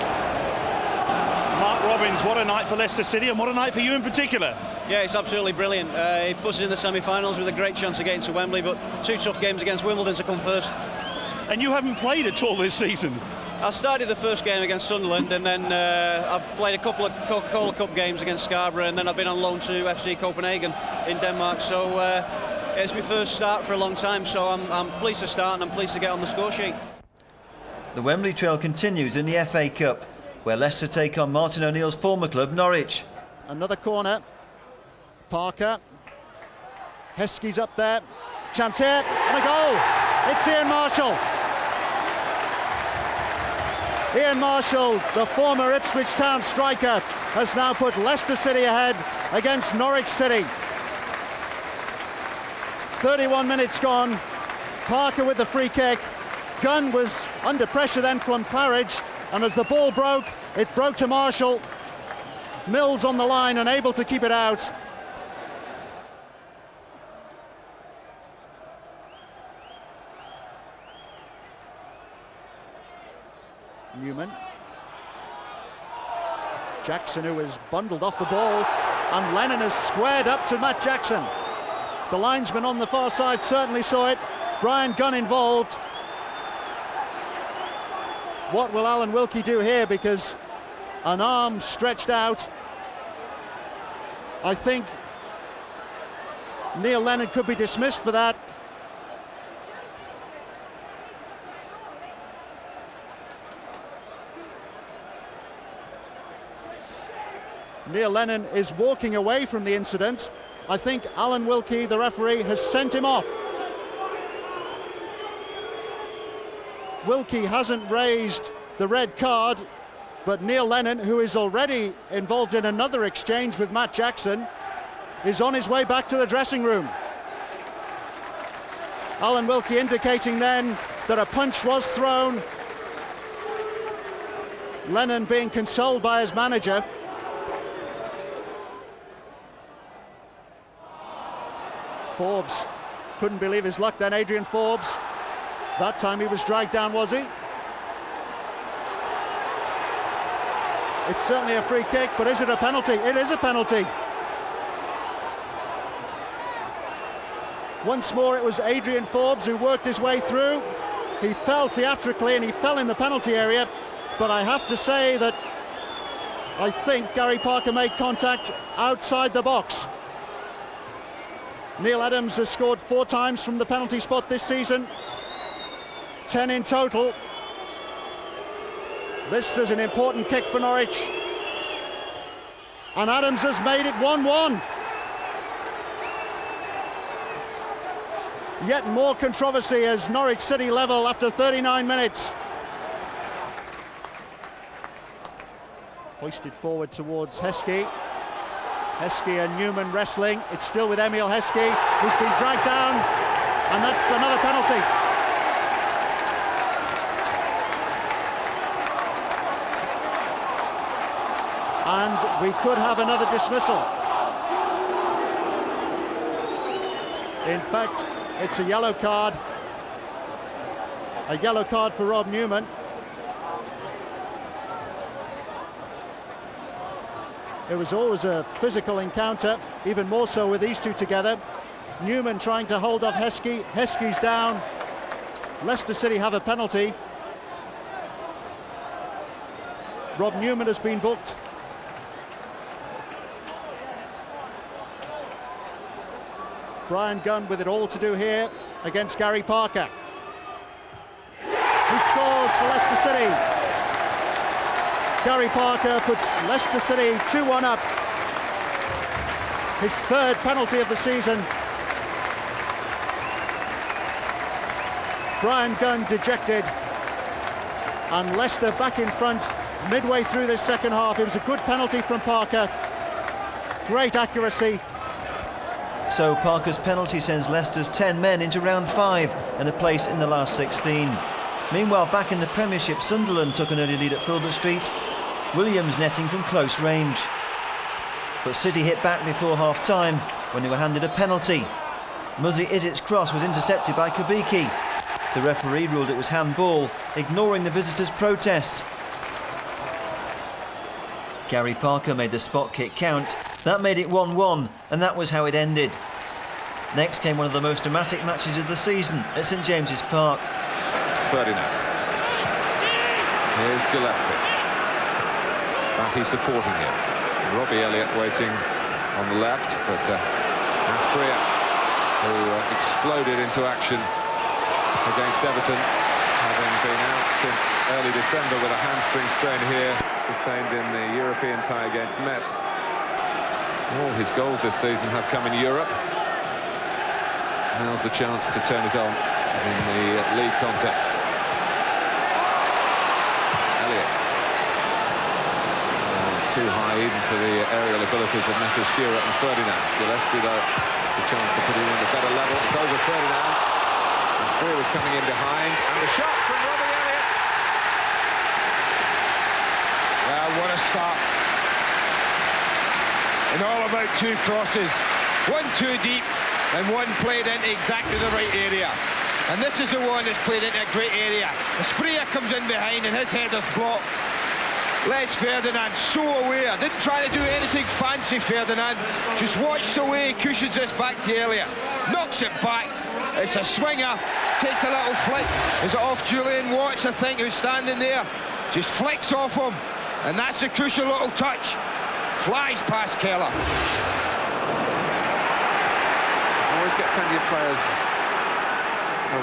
D: Mark Robbins, what a night for Leicester City, and what a night for you in particular.
G: Yeah, it's absolutely brilliant. He puts us in the semi-finals with a great chance of getting to Wembley, but two tough games against Wimbledon to come first.
D: And you haven't played at all this season?
G: I started the first game against Sunderland, and then I've played a couple of Coca-Cola Cup games against Scarborough, and then I've been on loan to FC Copenhagen in Denmark. So it's my first start for a long time, so I'm pleased to start and I'm pleased to get on the score sheet.
A: The Wembley trail continues in the FA Cup, where Leicester take on Martin O'Neill's former club, Norwich.
W: Another corner. Parker. Heskey's up there. Chance here, and a goal. It's Ian Marshall. Ian Marshall, the former Ipswich Town striker, has now put Leicester City ahead against Norwich City. 31 minutes gone. Parker with the free kick. Gunn was under pressure then from Claridge, and as the ball broke, it broke to Marshall. Mills on the line, unable to keep it out. Newman. Jackson, who is bundled off the ball, and Lennon has squared up to Matt Jackson. The linesman on the far side certainly saw it. Brian Gunn involved. What will Alan Wilkie do here? Because an arm stretched out. I think Neil Lennon could be dismissed for that. Neil Lennon is walking away from the incident. I think Alan Wilkie, the referee, has sent him off. Wilkie hasn't raised the red card, but Neil Lennon, who is already involved in another exchange with Matt Jackson, is on his way back to the dressing room. Alan Wilkie indicating then that a punch was thrown. Lennon being consoled by his manager. Forbes couldn't believe his luck then, Adrian Forbes. That time he was dragged down, was he? It's certainly a free kick, but is it a penalty? It is a penalty. Once more, it was Adrian Forbes who worked his way through. He fell theatrically and he fell in the penalty area, but I have to say that I think Gary Parker made contact outside the box. Neil Adams has scored 4 times from the penalty spot this season, 10 in total. This is an important kick for Norwich. And Adams has made it 1-1. Yet more controversy as Norwich City level after 39 minutes. Hoisted forward towards Heskey. Heskey and Newman wrestling. It's still with Emil Heskey, who's been dragged down, and that's another penalty. And we could have another dismissal. In fact, it's a yellow card. A yellow card for Rob Newman. It was always a physical encounter, even more so with these two together. Newman trying to hold off Heskey. Heskey's down. Leicester City have a penalty. Rob Newman has been booked. Brian Gunn with it all to do here against Gary Parker, who scores for Leicester City. Gary Parker puts Leicester City 2-1 up. His 3rd penalty of the season. Brian Gunn dejected. And Leicester back in front midway through this second half. It was a good penalty from Parker. Great accuracy.
A: So Parker's penalty sends Leicester's 10 men into round 5 and a place in the last 16. Meanwhile, back in the Premiership, Sunderland took an early lead at Filbert Street Williams netting from close range. But City hit back before half-time when they were handed a penalty. Muzzy Izzet's cross was intercepted by Kubicki. The referee ruled it was handball, ignoring the visitors' protests. Gary Parker made the spot kick count. That made it 1-1, and that was how it ended. Next came one of the most dramatic matches of the season at St James's Park.
J: Ferdinand. Here's Gillespie. Batty supporting him. Robbie Elliott waiting on the left, but Aspria, who exploded into action against Everton, having been out since early December with a hamstring strain here, sustained in the European tie against Metz. All his goals this season have come in Europe. Now's the chance to turn it on in the league context. Elliott. Too high even for the aerial abilities of Messrs Shearer and Ferdinand. Gillespie, though, it's a chance to put it in a better level. It's over Ferdinand. Aspria was coming in behind, and the shot from Robbie Elliott.
K: Well, what a start. And all about two crosses. One too deep, and one played into exactly the right area. And this is the one that's played into a great area. Aspria comes in behind, and his header's blocked. Les Ferdinand so aware, didn't try to do anything fancy, Ferdinand, just watched the way he cushions this back to Elliott, knocks it back, it's a swinger, takes a little flick, is it off Julian Watts, I think, who's standing there, just flicks off him, and that's a crucial little touch, flies past Keller.
J: Always get plenty of players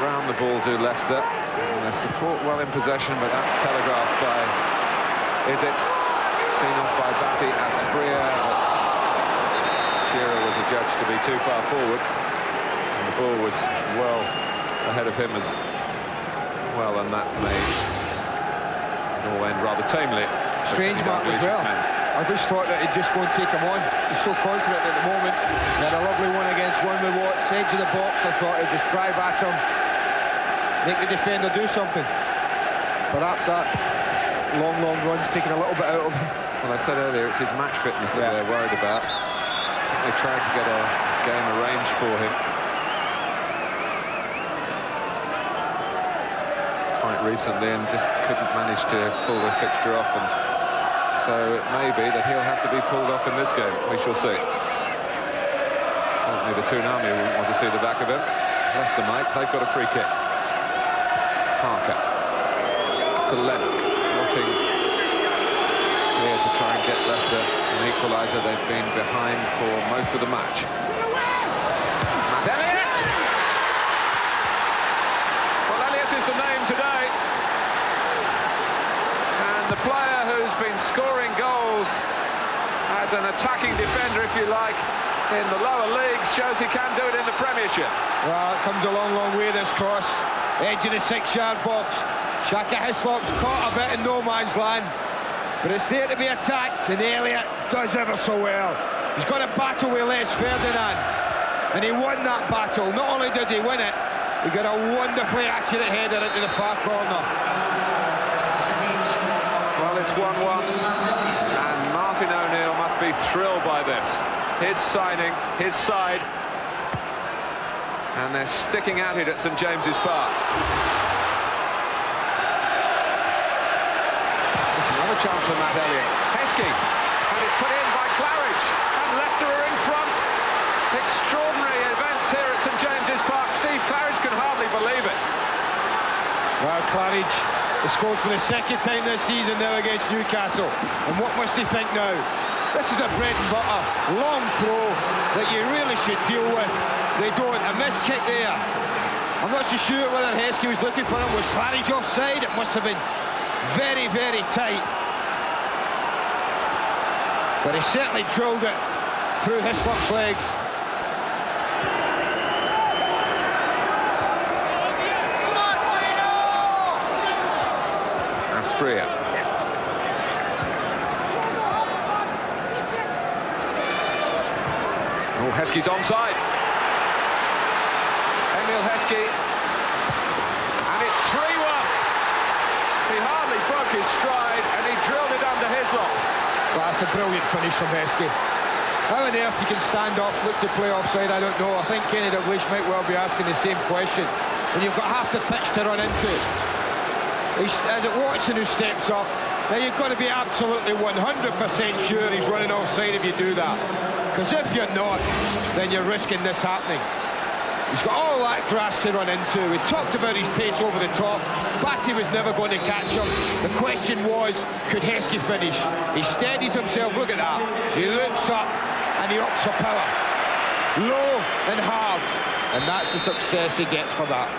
J: around the ball, do Leicester, and they support well in possession, but that's telegraphed by Izzet, seen off by Batty. Aspria, but Shearer was adjudged to be too far forward, and the ball was well ahead of him as well, and that made it all end rather tamely.
K: Strange mark as well. I just thought that he'd just go and take him on. He's so confident at the moment. He had a lovely one against one with Watts, edge of the box. I thought he'd just drive at him, make the defender do something. Perhaps that long run's taking a little bit out of him.
J: Well, I said earlier, it's his match fitness that they're worried about. I think they tried to get a game arranged for him quite recently and just couldn't manage to pull the fixture off, and so it may be that he'll have to be pulled off in this game. We shall see. Certainly the Toonami wouldn't want to see the back of him. Leicester might. They've got a free kick. Parker to Lennon. Here to try and get Leicester an equaliser. They've been behind for most of the match. Matt Elliott! Well, Elliott is the name today. And the player who's been scoring goals as an attacking defender, if you like, in the lower leagues, shows he can do it in the Premiership.
K: Well, it comes a long way, this cross. Edge of the 6-yard box. Shaka Hislop's caught a bit in no man's land, but it's there to be attacked, and Elliott does ever so well. He's got a battle with Les Ferdinand, and he won that battle. Not only did he win it, he got a wonderfully accurate header into the far corner.
J: Well, it's 1-1, and Martin O'Neill must be thrilled by this. His signing, his side, and they're sticking at it at St James's Park. Another chance for Matt Elliott. Heskey, and it's put in by Claridge, and Leicester are in front. Extraordinary events here at St James's Park. Steve Claridge can hardly believe it.
K: Well, Claridge has scored for the second time this season now against Newcastle, and what must he think now? This is a bread and butter, long throw that you really should deal with. They don't. A missed kick there. I'm not so sure whether Heskey was looking for him. Was Claridge offside? It must have been very tight, but he certainly drilled it through Hislop's legs.
J: Aspria. Oh, Heskey's onside. Emil Heskey, and it's 3-1. He hardly broke took his stride and he drilled it under Hislop.
K: Well, that's a brilliant finish from Heskey. How on earth he can stand up, look to play offside, I don't know. I think Kenny Dalglish might well be asking the same question. When you've got half the pitch to run into. Is it Watson who steps up? Now you've got to be absolutely 100% sure he's running offside if you do that. Because if you're not, then you're risking this happening. He's got all that grass to run into. We talked about his pace over the top. Batty was never going to catch him. The question was, could Heskey finish? He steadies himself, look at that. He looks up and he opts for power. Low and hard. And that's the success he gets for that.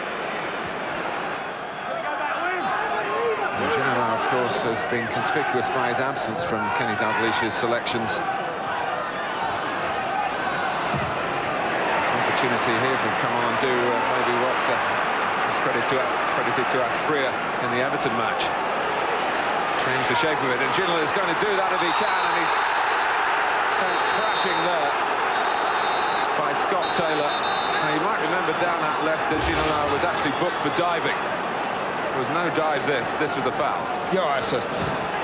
J: Ginola, of course, has been conspicuous by his absence from Kenny Dalglish's selections. Opportunity here to come on and do maybe what is credited to Asprilla in the Everton match. Change the shape of it, and Ginola is going to do that if he can, and he's sent crashing there by Scott Taylor. Now, you might remember down at Leicester, Ginola was actually booked for diving. There was no dive this was a foul.
K: Yeah,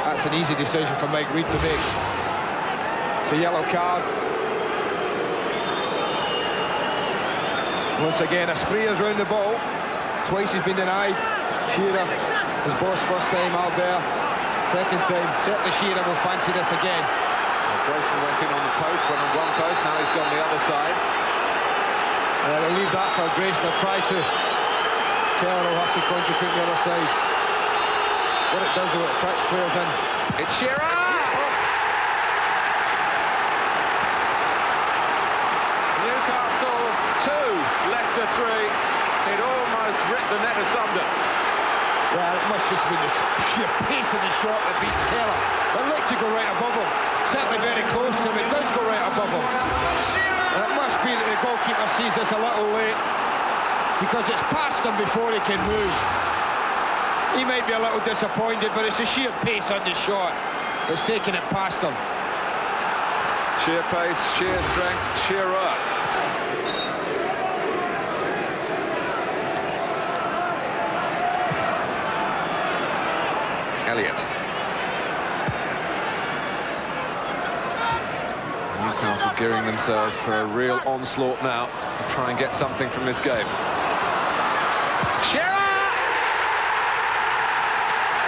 K: that's an easy decision for Mike Reid to make. It's a yellow card. Once again, Asprilla's round the ball. Twice he's been denied. Shearer, his boss first time, Albert second time. Certainly Shearer will fancy this again.
J: Well, Grayson went in on the post, went on one post, now he's gone the other side.
K: They'll leave that for Grayson, they'll try to. Keller will have to concentrate on the other side. What it does though, it attracts players in.
J: It's Shearer! Newcastle 2, Leicester 3. It almost ripped the net asunder.
K: Well, it must just be the sheer pace of the shot that beats Keller. It looked to go right above him. Certainly very close to him. It does go right above him. And it must be that the goalkeeper sees this a little late, because it's past him before he can move. He might be a little disappointed, but it's the sheer pace on the shot that's taking it past him.
J: Sheer pace, sheer strength, Shearer. Elliott. Newcastle gearing themselves for a real onslaught now to try and get something from this game. Shearer!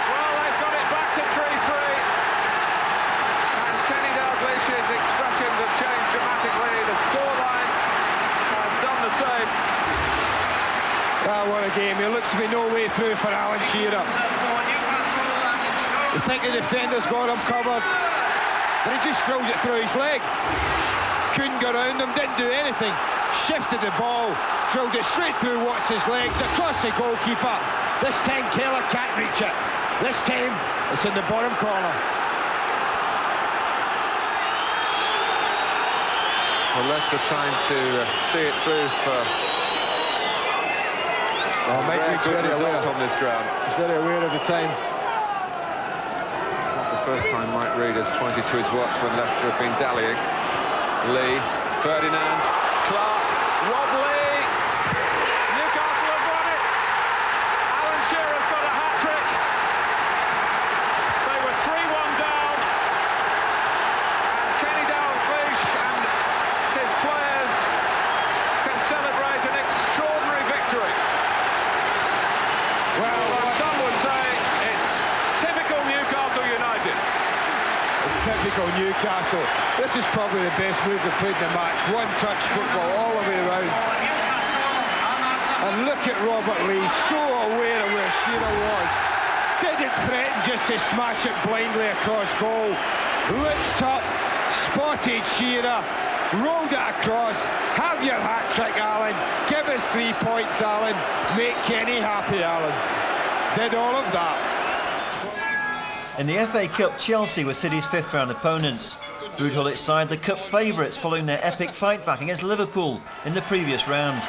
J: Well, they've got it back to 3-3. And Kenny Dalglish's expressions have changed dramatically. The scoreline has done the same.
K: Well, what a game. There looks to be no way through for Alan Shearer. You think the defender's got him covered, but he just throws it through his legs. Couldn't go around him, didn't do anything. Shifted the ball, drilled it straight through Watts' legs, across the goalkeeper. This time Keller can't reach it. This time it's in the bottom corner.
J: Well, Leicester trying to see it through for
K: Mike Reid's very aware
J: on this ground.
K: He's very aware of the time.
J: It's not the first time Mike Reid has pointed to his watch when Leicester have been dallying. Lee, Ferdinand, Clark, Rob Lee. Newcastle have won it. Alan Shearer's got a hat-trick. They were 3-1 down. And Kenny Dalglish and his players can celebrate an extraordinary victory. Well, some would say it's typical Newcastle United.
K: Typical Newcastle. This is probably the best move they've played in the match. One-touch football all the way around. And look at Robert Lee, so aware of where Shearer was. Didn't threaten just to smash it blindly across goal. Looked up, spotted Shearer, rolled it across. Have your hat-trick, Alan. Give us 3 points, Alan. Make Kenny happy, Alan. Did all of that.
A: In the FA Cup, Chelsea were City's fifth-round opponents. Ruud side the cup favourites following their epic fight back against Liverpool in the previous round.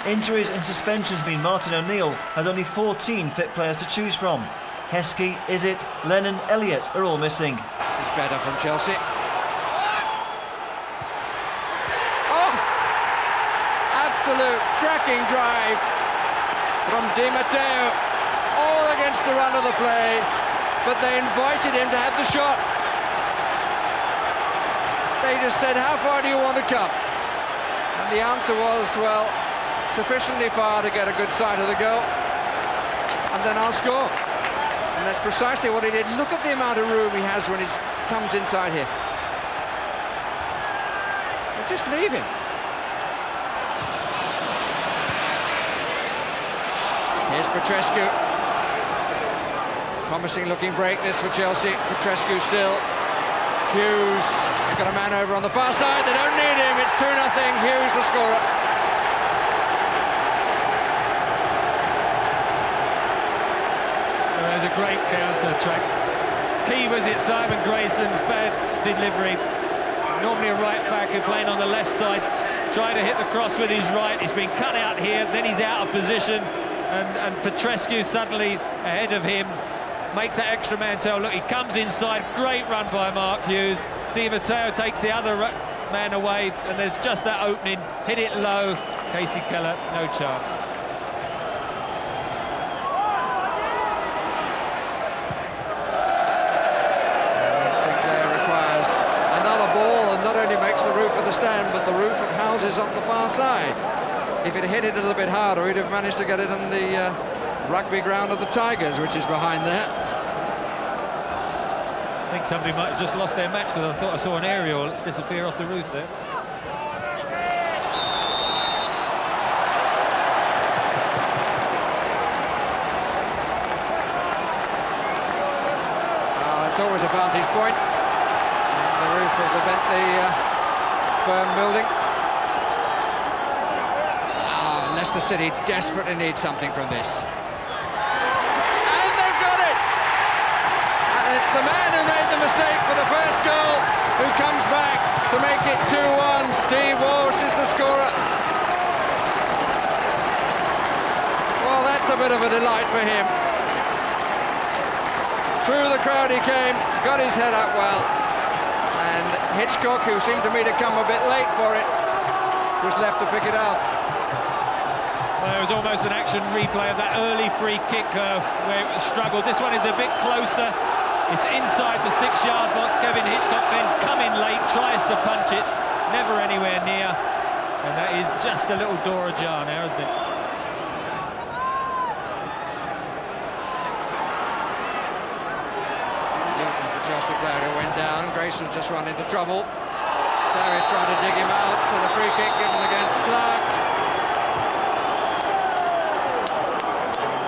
A: Injuries and suspensions mean Martin O'Neill has only 14 fit players to choose from. Heskey, Izzet, Lennon, Elliott are all missing.
E: This is better from Chelsea.
F: Oh! Absolute cracking drive from Di Matteo. All against the run of the play. but they invited him to have the shot. They just said, how far do you want to come? And the answer was, well, sufficiently far to get a good sight of the goal, and then I'll score. And that's precisely what he did. Look at the amount of room he has when he comes inside here. And just leave him. Here's Petrescu. Promising looking break this for Chelsea. Petrescu still. Hughes, they've got a man over on the far side. They don't need him. It's 2-0. Hughes the scorer.
L: There's a great counter-attack. Key was it Simon Grayson's bad delivery. Normally a right back who playing on the left side, trying to hit the cross with his right. He's been cut out here, then he's out of position, and Petrescu suddenly ahead of him. Makes that extra man tell. Look, he comes inside. Great run by Mark Hughes. Di Matteo takes the other man away, and there's just that opening. Hit it low. Casey Keller, no chance.
F: Sinclair requires another ball, and not only makes the roof of the stand, but the roof of houses on the far side. If he'd hit it a little bit harder, he'd have managed to get it on the rugby ground of the Tigers, which is behind there.
L: I think somebody might have just lost their match, because I thought I saw an aerial disappear off the roof there.
F: It's always a vantage point. The roof of the Bentley firm building. Leicester City desperately need something from this. It's the man who made the mistake for the first goal who comes back to make it 2-1. Steve Walsh is the scorer. Well, that's a bit of a delight for him. Through the crowd he came, got his head up well, and Hitchcock, who seemed to me to come a bit late for it, was left to pick it out.
L: Well, there was almost an action replay of that early free kick where it struggled. This one is a bit closer. It's inside the 6-yard box. Kevin Hitchcock then coming late, tries to punch it, never anywhere near. And that is just a little door ajar now, isn't it?
F: Newton's the Chelsea player who went down. Grayson's just run into trouble. Darius trying to dig him out, so the free kick given against Clark.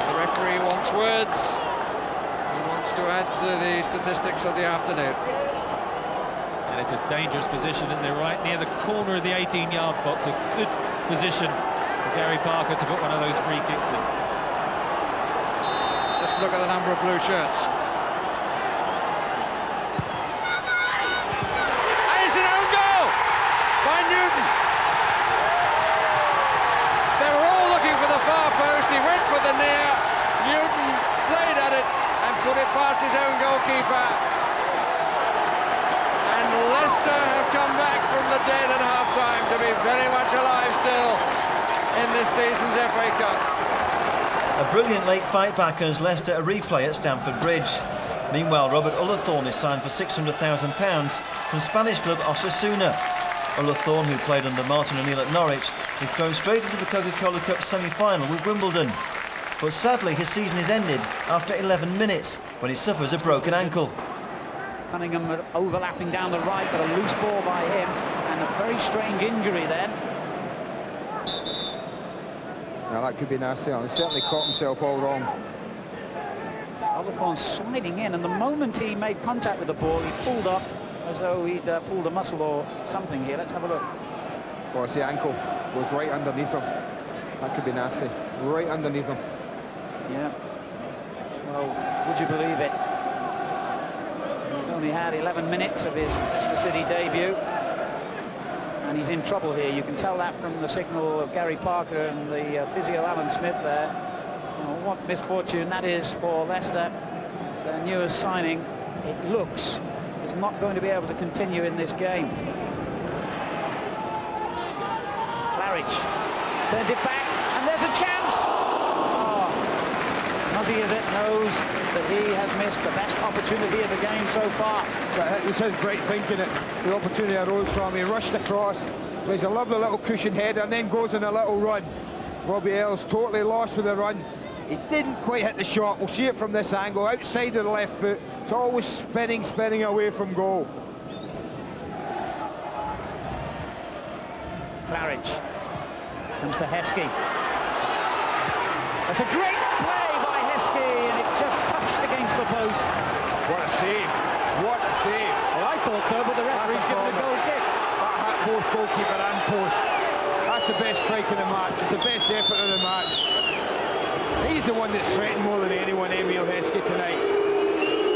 F: The referee wants words. To add to the statistics of the afternoon.
L: And it's a dangerous position, isn't it? Right near the corner of the 18-yard box. A good position for Gary Parker to put one of those free kicks in.
F: Just look at the number of blue shirts. And it's an own goal by Newton. They were all looking for the far post. He went for the near. Newton played at it and put it past his own goalkeeper. And Leicester have come back from the dead at half-time to be very much alive still in this season's FA Cup.
A: A brilliant late fight back earns Leicester a replay at Stamford Bridge. Meanwhile, Robert Ullathorne is signed for £600,000 from Spanish club Osasuna. Ullathorne, who played under Martin O'Neill at Norwich, is thrown straight into the Coca-Cola Cup semi-final with Wimbledon. But sadly, his season is ended after 11 minutes when he suffers a broken ankle.
M: Cunningham overlapping down the right, but a loose ball by him, and a very strange injury then.
K: Now that could be nasty. He certainly caught himself all wrong.
M: Ullathorne sliding in, and the moment he made contact with the ball, he pulled up as though he'd pulled a muscle or something here. Let's have a look.
K: Well, it's the ankle. Goes right underneath him. That could be nasty. Right underneath him.
M: Yeah. Well, would you believe it? He's only had 11 minutes of his Leicester City debut, and he's in trouble here. You can tell that from the signal of Gary Parker and the physio Alan Smith there. Oh, what misfortune that is for Leicester. Their newest signing, it looks, is not going to be able to continue in this game. Claridge turns it back, and there's a chance. Ozzy is it, knows that he has missed the best opportunity of the game so far.
K: But this is great thinking. The opportunity arose from him. He rushed across, plays a lovely little cushion header, and then goes on a little run. Robbie Earls totally lost with the run. He didn't quite hit the shot. We'll see it from this angle, outside of the left foot. It's always spinning away from goal.
M: Claridge comes to Heskey. That's a great play by Heskey, and it just touched against the post.
K: What a save! What a save!
M: Well, I thought so, but the referee's given a goal kick.
K: That hit both goalkeeper and post. That's the best strike of the match. It's the best effort of the match. He's the one that's threatened more than anyone, Emile Heskey, tonight.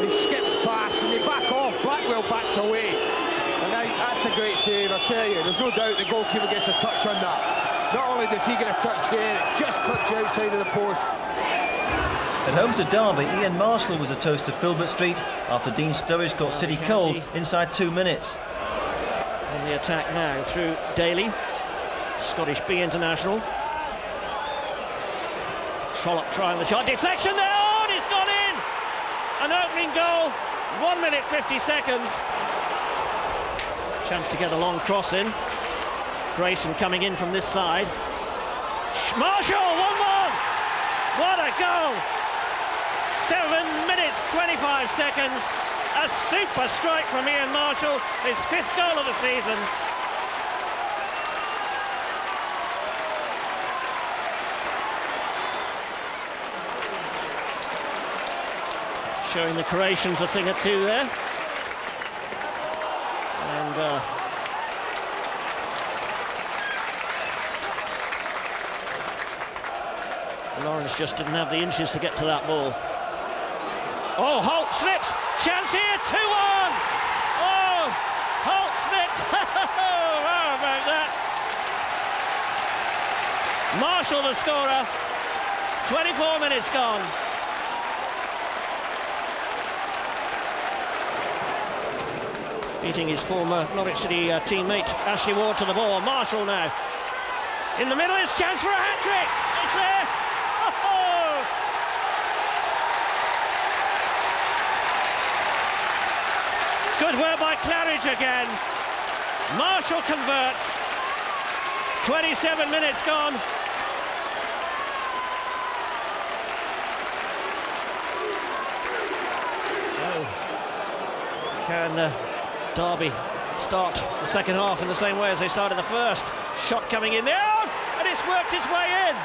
K: He skips past and they back off. Blackwell backs away. And that's a great save, I tell you. There's no doubt the goalkeeper gets a touch on that. Not only does he get a touch there, it just clips the outside of the post.
A: At home to Derby, Ian Marshall was a toast of Filbert Street after Dean Sturridge caught City cold inside 2 minutes.
C: On the attack now through Daly, Scottish B international. Trollope trying the shot, deflection there, oh, and it's gone in! An opening goal, 1 minute 50 seconds. Chance to get a long cross in. Grayson coming in from this side. Marshall, 1-1! What a goal! 7 minutes 25 seconds. A super strike from Ian Marshall, his 5th goal of the season. Showing the Croatians a thing or two there. And Lawrence just didn't have the inches to get to that ball. Oh, Holt slips. Chance here, 2-1. Oh, Holt slipped. How about that? Marshall the scorer. 24 minutes gone. Beating his former Norwich City teammate Ashley Ward to the ball. Marshall now. In the middle, it's a chance for a hat-trick. It's there. Oh! Good work by Claridge again. Marshall converts. 27 minutes gone. So, can Derby start the second half in the same way as they started the first? Shot coming in there, and it's worked its way in.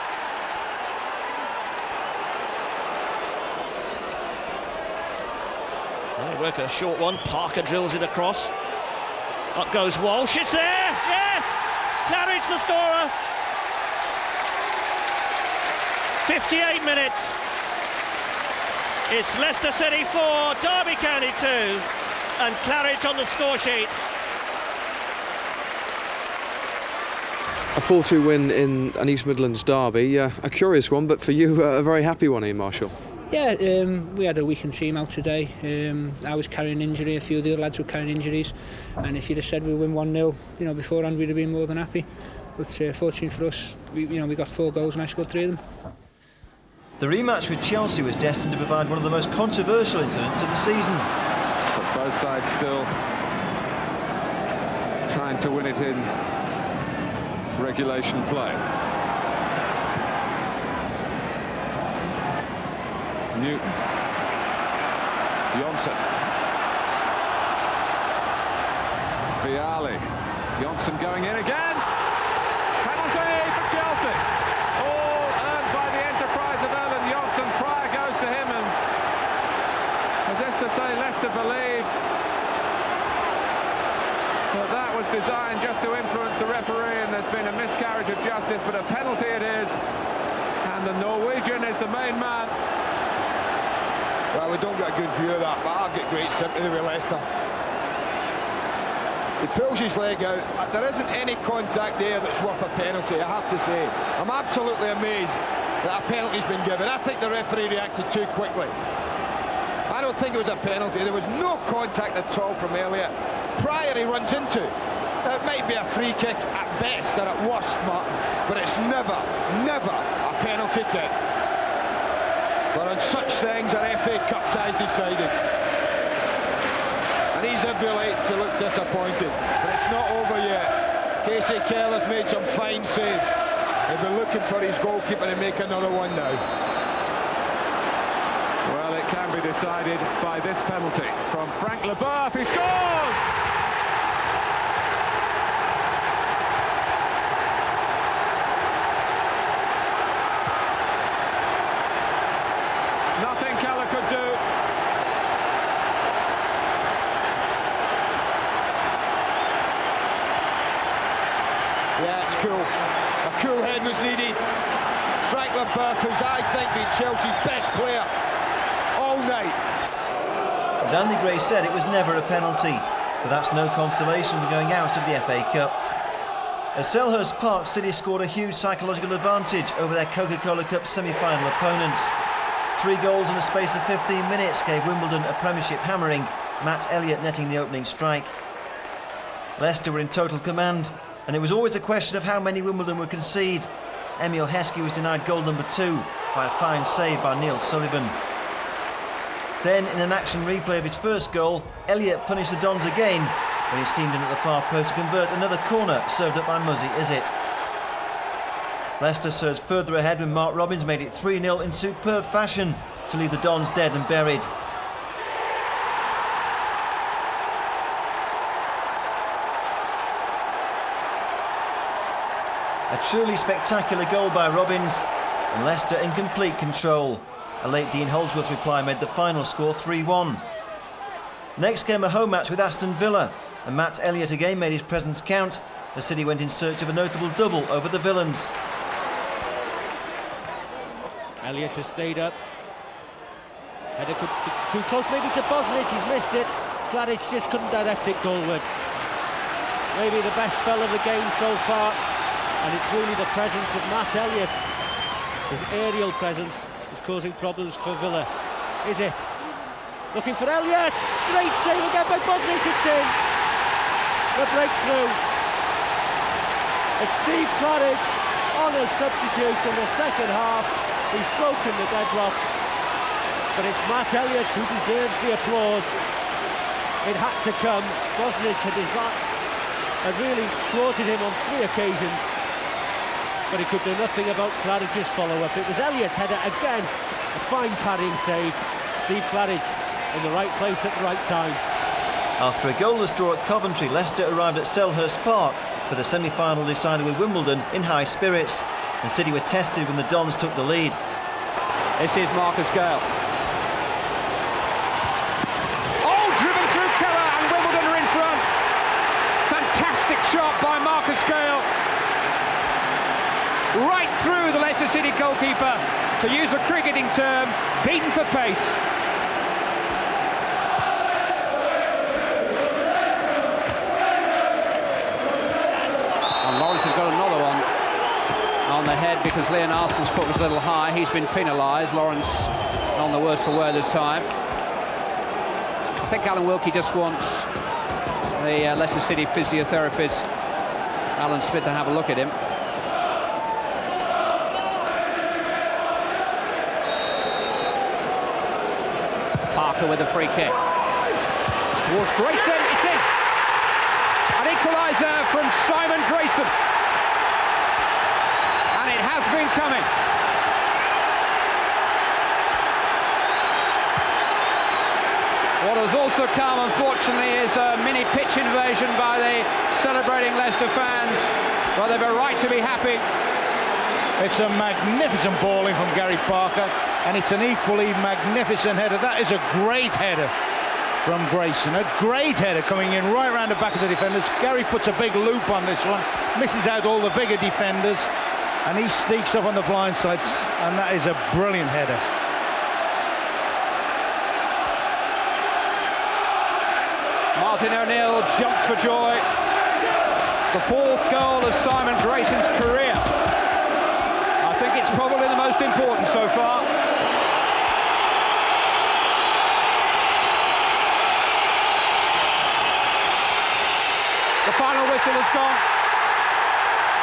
C: They work a short one. Parker drills it across. Up goes Walsh. It's there. Yes. Claridge the scorer. 58 minutes. It's Leicester City 4, Derby County 2, and Claridge on the score sheet.
I: A 4-2 win in an East Midlands derby, a curious one, but for you, a very happy one, Ian Marshall.
T: Yeah, we had a weakened team out today. I was carrying injury, a few of the other lads were carrying injuries, and if you'd have said we win 1-0, beforehand, we'd have been more than happy. But fortunately for us, we got 4 goals and I scored 3 of them.
A: The rematch with Chelsea was destined to provide one of the most controversial incidents of the season.
J: But both sides still trying to win it in regulation play. Newton. Jonsson. Vialli. Jonsson going in again. Penalty for Chelsea. All earned by the enterprise of Erland Jonsson. Pryor goes to him, and as if to say, Leicester believe that was designed just to influence the referee, and there's been a miscarriage of justice, but a penalty it is, and the Norwegian is the main man.
K: Well, we don't get a good view of that, but I've got great sympathy with Leicester. He pulls his leg out. There isn't any contact there that's worth a penalty, I have to say. I'm absolutely amazed that a penalty's been given. I think the referee reacted too quickly. I don't think it was a penalty. There was no contact at all from Elliott. Pryor he runs into. It might be a free kick at best or at worst, Martin, but it's never a penalty kick. But on such things, an FA Cup tie's decided. And he's every right to look disappointed. But it's not over yet. Casey Keller's made some fine saves. He'll be looking for his goalkeeper to make another one now.
J: Well, it can be decided by this penalty from Frank Leboeuf. He scores! Nothing Keller could do.
K: Yeah, it's cool. A cool head was needed. Frank Leboeuf, who's I think been Chelsea's best player all night.
A: As Andy Gray said, it was never a penalty, but that's no consolation for going out of the FA Cup. At Selhurst Park, City scored a huge psychological advantage over their Coca-Cola Cup semi-final opponents. 3 goals in a space of 15 minutes gave Wimbledon a Premiership hammering, Matt Elliott netting the opening strike. Leicester were in total command, and it was always a question of how many Wimbledon would concede. Emile Heskey was denied goal number 2 by a fine save by Neil Sullivan. Then, in an action replay of his first goal, Elliott punished the Dons again when he steamed in at the far post to convert another corner served up by Muzzy Izzet. Leicester surged further ahead when Mark Robins made it 3-0 in superb fashion to leave the Dons dead and buried. A truly spectacular goal by Robins, and Leicester in complete control. A late Dean Holdsworth reply made the final score 3-1. Next came a home match with Aston Villa, and Matt Elliott again made his presence count as City went in search of a notable double over the Villains.
C: Elliott has stayed up. Header could be too close maybe to Bosnich, he's missed it. Kladic just couldn't direct it goalwards. Maybe the best spell of the game so far, and it's really the presence of Matt Elliott. His aerial presence is causing problems for Villa. Is it? Looking for Elliott! Great save again by Bosnich, it's in! The breakthrough. It's Steve Kladic on a substitute in the second half. He's broken the deadlock. But it's Matt Elliott who deserves the applause. It had to come. Bosnich had really thwarted him on 3 occasions, but he could do nothing about Kladic's follow-up. It was Elliott's header again, a fine parrying save. Steve Kladic in the right place at the right time.
A: After a goalless draw at Coventry, Leicester arrived at Selhurst Park for the semi-final decided with Wimbledon in high spirits, and City were tested when the Dons took the lead.
F: This is Marcus Gale. Oh, driven through Keller, and Wimbledon are in front. Fantastic shot by Marcus Gale. Right through the Leicester City goalkeeper, to use a cricketing term, beaten for pace. And Lawrence has got another one on the head because Leon Arsen's foot was a little high. He's been penalised. Lawrence on the worse for wear this time. I think Alan Wilkie just wants the Leicester City physiotherapist, Alan Smith, to have a look at him. Parker with a free kick. It's towards Grayson, it's in! An equaliser from Simon Grayson. And it has been coming. What has also come, unfortunately, is a mini pitch invasion by the celebrating Leicester fans. Well, they've a right to be happy.
D: It's a magnificent balling from Gary Parker, and it's an equally magnificent header. That is a great header from Grayson. A great header coming in right around the back of the defenders. Gary puts a big loop on this one, misses out all the bigger defenders, and he sneaks up on the blind sides, and that is a brilliant header.
F: Martin O'Neill jumps for joy. The 4th goal of Simon Grayson's career. I think it's probably the most important so far. The final whistle has gone.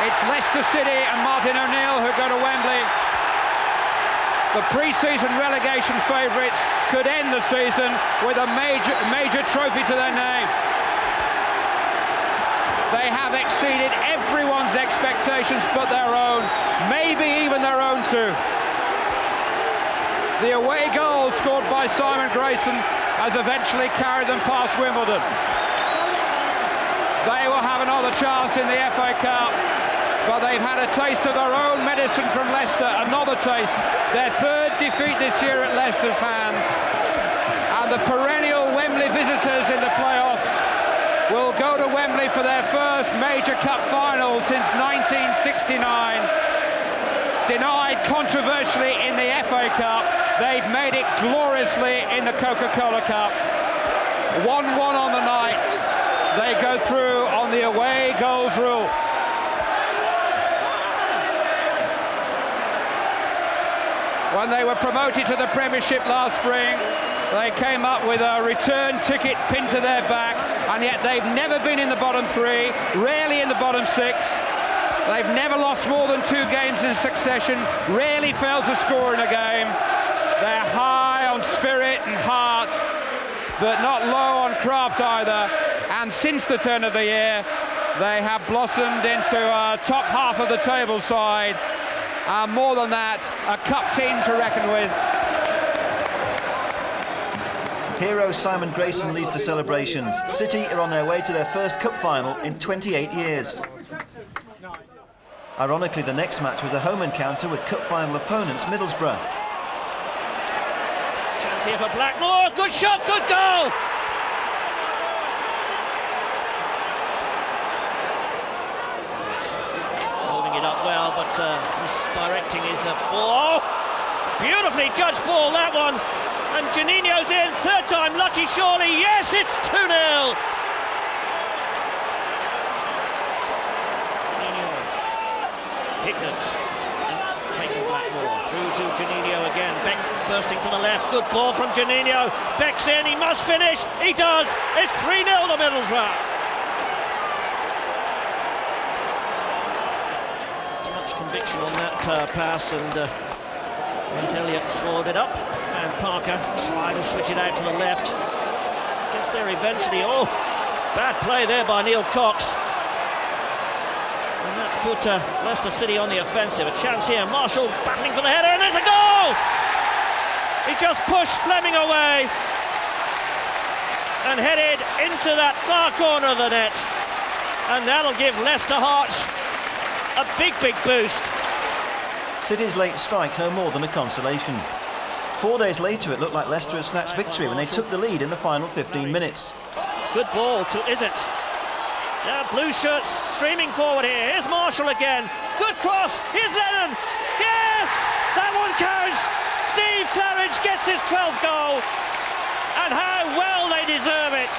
F: It's Leicester City and Martin O'Neill who go to Wembley
D: the pre-season relegation favourites could end the season with a major trophy to their name. They have exceeded everyone's expectations but their own, maybe even their own too. The away goal scored by Simon Grayson has eventually carried them past Wimbledon. They will have another chance in the FA Cup, but they've had a taste of their own medicine from Leicester, another taste. Their third defeat this year at Leicester's hands. And the perennial Wembley visitors in the playoffs will go to Wembley for their first major cup final since 1969. Denied controversially in the FA Cup, they've made it gloriously in the Coca-Cola Cup. 1-1 on the night. They go through on the away goals rule. When they were promoted to the Premiership last spring, they came up with a return ticket pinned to their back, and yet they've never been in the bottom three, rarely in the bottom six. They've never lost more than 2 games in succession, rarely failed to score in a game. They're high on spirit and heart, but not low on craft either. And since the turn of the year, they have blossomed into a top half of the table side. And more than that, a cup team to reckon with.
A: Hero Simon Grayson leads the celebrations. City are on their way to their first cup final in 28 years. Ironically, the next match was a home encounter with cup final opponents Middlesbrough.
C: Chance here for Blackmore. Good shot, good goal. Holding it up well, but misdirecting his ball. Beautifully judged ball, that one. And Janino's in, third time lucky surely. Yes, it's 2-0. Hignett taking Blackmore through to Janino again. Beck bursting to the left. Good ball from Janino. Beck's in. He must finish. He does. It's 3-0 to Middlesbrough. Too much conviction on that pass, and Elliott swallowed it up. And Parker trying to switch it out to the left. Gets there eventually. Oh, bad play there by Neil Cox. And that's put Leicester City on the offensive. A chance here. Marshall battling for the header, and there's a goal! He just pushed Fleming away and headed into that far corner of the net. And that'll give Leicester Hearts a big boost.
A: City's late strike no more than a consolation. 4 days later, it looked like Leicester had snatched victory when they took the lead in the final 15 minutes.
C: Good ball to Izzet. Blue shirts streaming forward here. Here's Marshall again. Good cross. Here's Lennon. Yes! That one counts. Steve Claridge gets his 12th goal. And how well they deserve it.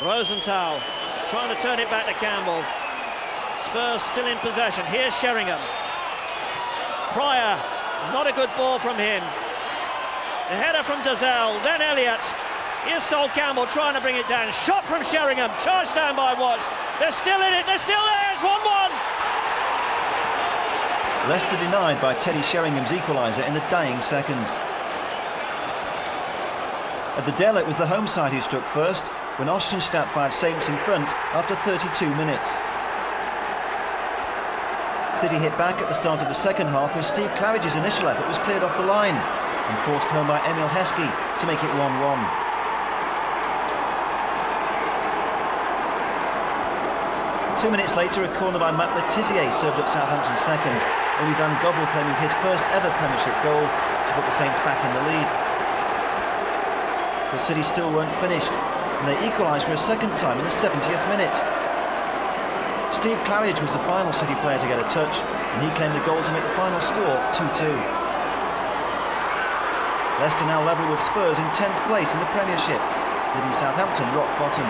C: Rosenthal trying to turn it back to Campbell. Spurs still in possession. Here's Sheringham. Pryor, not a good ball from him. The header from Dazelle, then Elliott. Here's Sol Campbell trying to bring it down. Shot from Sheringham, charged down by Watts. They're still in it, they're still there, it's 1-1.
A: Leicester denied by Teddy Sheringham's equaliser in the dying seconds. At the Dell, it was the home side who struck first, when Ostenstadt fired Saints in front after 32 minutes. City hit back at the start of the second half when Steve Claridge's initial effort was cleared off the line and forced home by Emil Heskey to make it 1-1. Two minutes later, a corner by Matt Letizier served up Southampton's second, only Van Gobbel claiming his first ever Premiership goal to put the Saints back in the lead. But City still weren't finished, and they equalised for a second time in the 70th minute. Steve Claridge was the final City player to get a touch, and he claimed the goal to make the final score 2-2. Leicester now level with Spurs in 10th place in the Premiership, leaving Southampton rock bottom.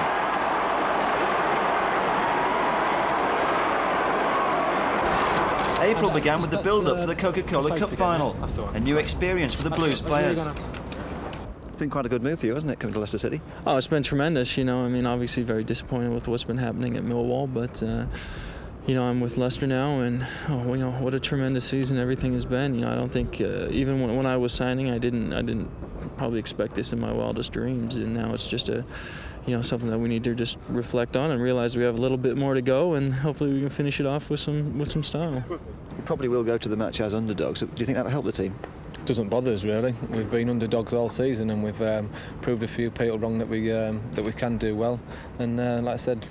A: April began with the build-up to the Coca-Cola Cup final, a new experience for the Blues players. It's been quite a good move for you, hasn't it, coming to Leicester City?
Q: Oh, it's been tremendous, you know. I mean, obviously very disappointed with what's been happening at Millwall, but you know, I'm with Leicester now, and you know, what a tremendous season everything has been. You know, I don't think even when I was signing, I didn't probably expect this in my wildest dreams, and now it's just something that we need to just reflect on and realize we have a little bit more to go, and hopefully we can finish it off with some style.
A: You probably will go to the match as underdogs. Do you think that'll help the team?
N: Doesn't bother us really. We've been underdogs all season, and we've proved a few people wrong that we can do well. And like I said,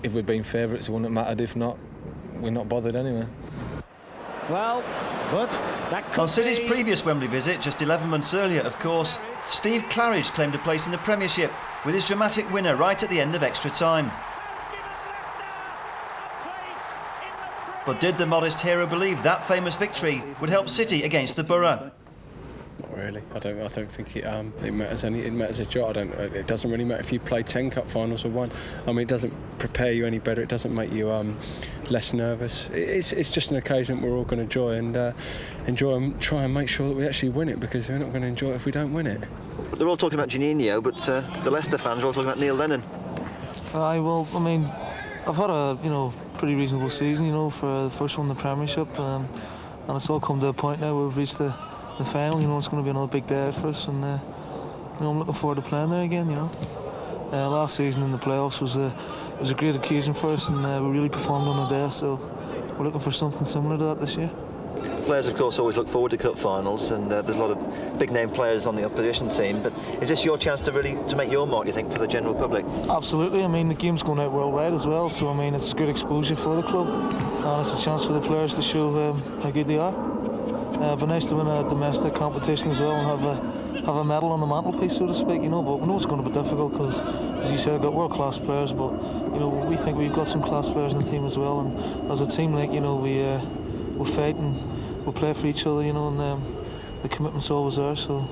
N: if we'd been favourites, it wouldn't have mattered. If not, we're not bothered anyway.
C: Well, but that could
A: on City's
C: be...
A: previous Wembley visit, just 11 months earlier, of course, Steve Claridge claimed a place in the Premiership with his dramatic winner right at the end of extra time. But did the modest hero believe that famous victory would help City against the Borough?
V: Not really. I don't think it matters It matters a jot. It doesn't really matter if you play 10 cup finals or one. I mean, it doesn't prepare you any better. It doesn't make you less nervous. It's just an occasion we're all going to enjoy and try and make sure that we actually win it, because we're not going to enjoy it if we don't win it.
A: They're all talking about Juninho, but the Leicester fans are all talking about Neil Lennon.
O: Well, I mean, I've had a pretty reasonable season, for the first one in the Premiership, and it's all come to a point now where we've reached the final. It's going to be another big day for us, and I'm looking forward to playing there again. Last season in the playoffs was a great occasion for us, and we really performed on the day, so we're looking for something similar to that this year.
A: Players, of course, always look forward to cup finals, and there's a lot of big-name players on the opposition team. But is this your chance to make your mark, do you think, for the general public?
O: Absolutely. I mean, the game's going out worldwide as well, so I mean, it's good exposure for the club, and it's a chance for the players to show how good they are. But nice to win a domestic competition as well and have a medal on the mantelpiece, so to speak. But we know it's going to be difficult because, as you said, we've got world-class players. But we think we've got some class players in the team as well, and as a team, we fight and we'll play for each other, and the commitment's always there. So,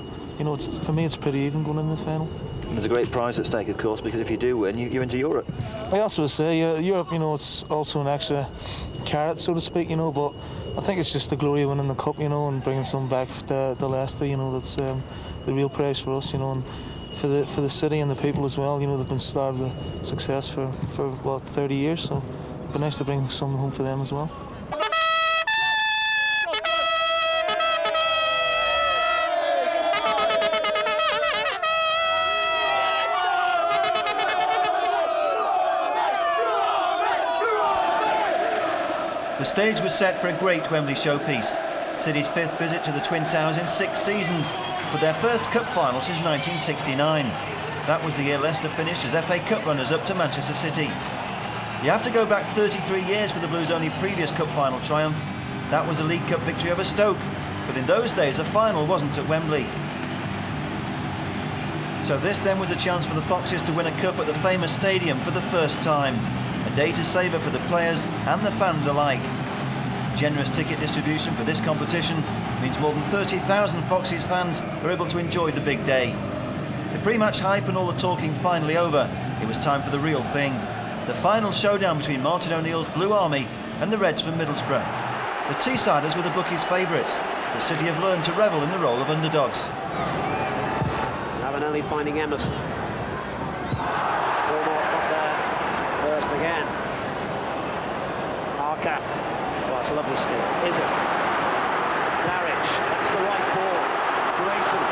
O: for me, it's pretty even going in the final.
A: There's a great prize at stake, of course, because if you do win, you're into Europe.
O: I also say, Europe, it's also an extra carrot, so to speak, but I think it's just the glory of winning the cup, and bringing some back to Leicester, that's the real prize for us, and for the city and the people as well. They've been starved of success for 30 years, so it'd be nice to bring some home for them as well.
A: The stage was set for a great Wembley showpiece. City's 5th visit to the Twin Towers in 6 seasons, but their first cup final since 1969. That was the year Leicester finished as FA Cup runners-up to Manchester City. You have to go back 33 years for the Blues' only previous cup final triumph. That was a League Cup victory over Stoke, but in those days a final wasn't at Wembley. So this then was a chance for the Foxes to win a cup at the famous stadium for the first time. A day to savour for the players and the fans alike. Generous ticket distribution for this competition means more than 30,000 Foxes fans are able to enjoy the big day. The pre-match hype and all the talking finally over, it was time for the real thing. The final showdown between Martin O'Neill's Blue Army and the Reds from Middlesbrough. The Teessiders were the bookies' favourites, but City have learned to revel in the role of underdogs.
M: Lavanelli finding Emerson. First again. Parker. Oh, that's a lovely skill. Is it? Claridge. That's the right ball. Grayson.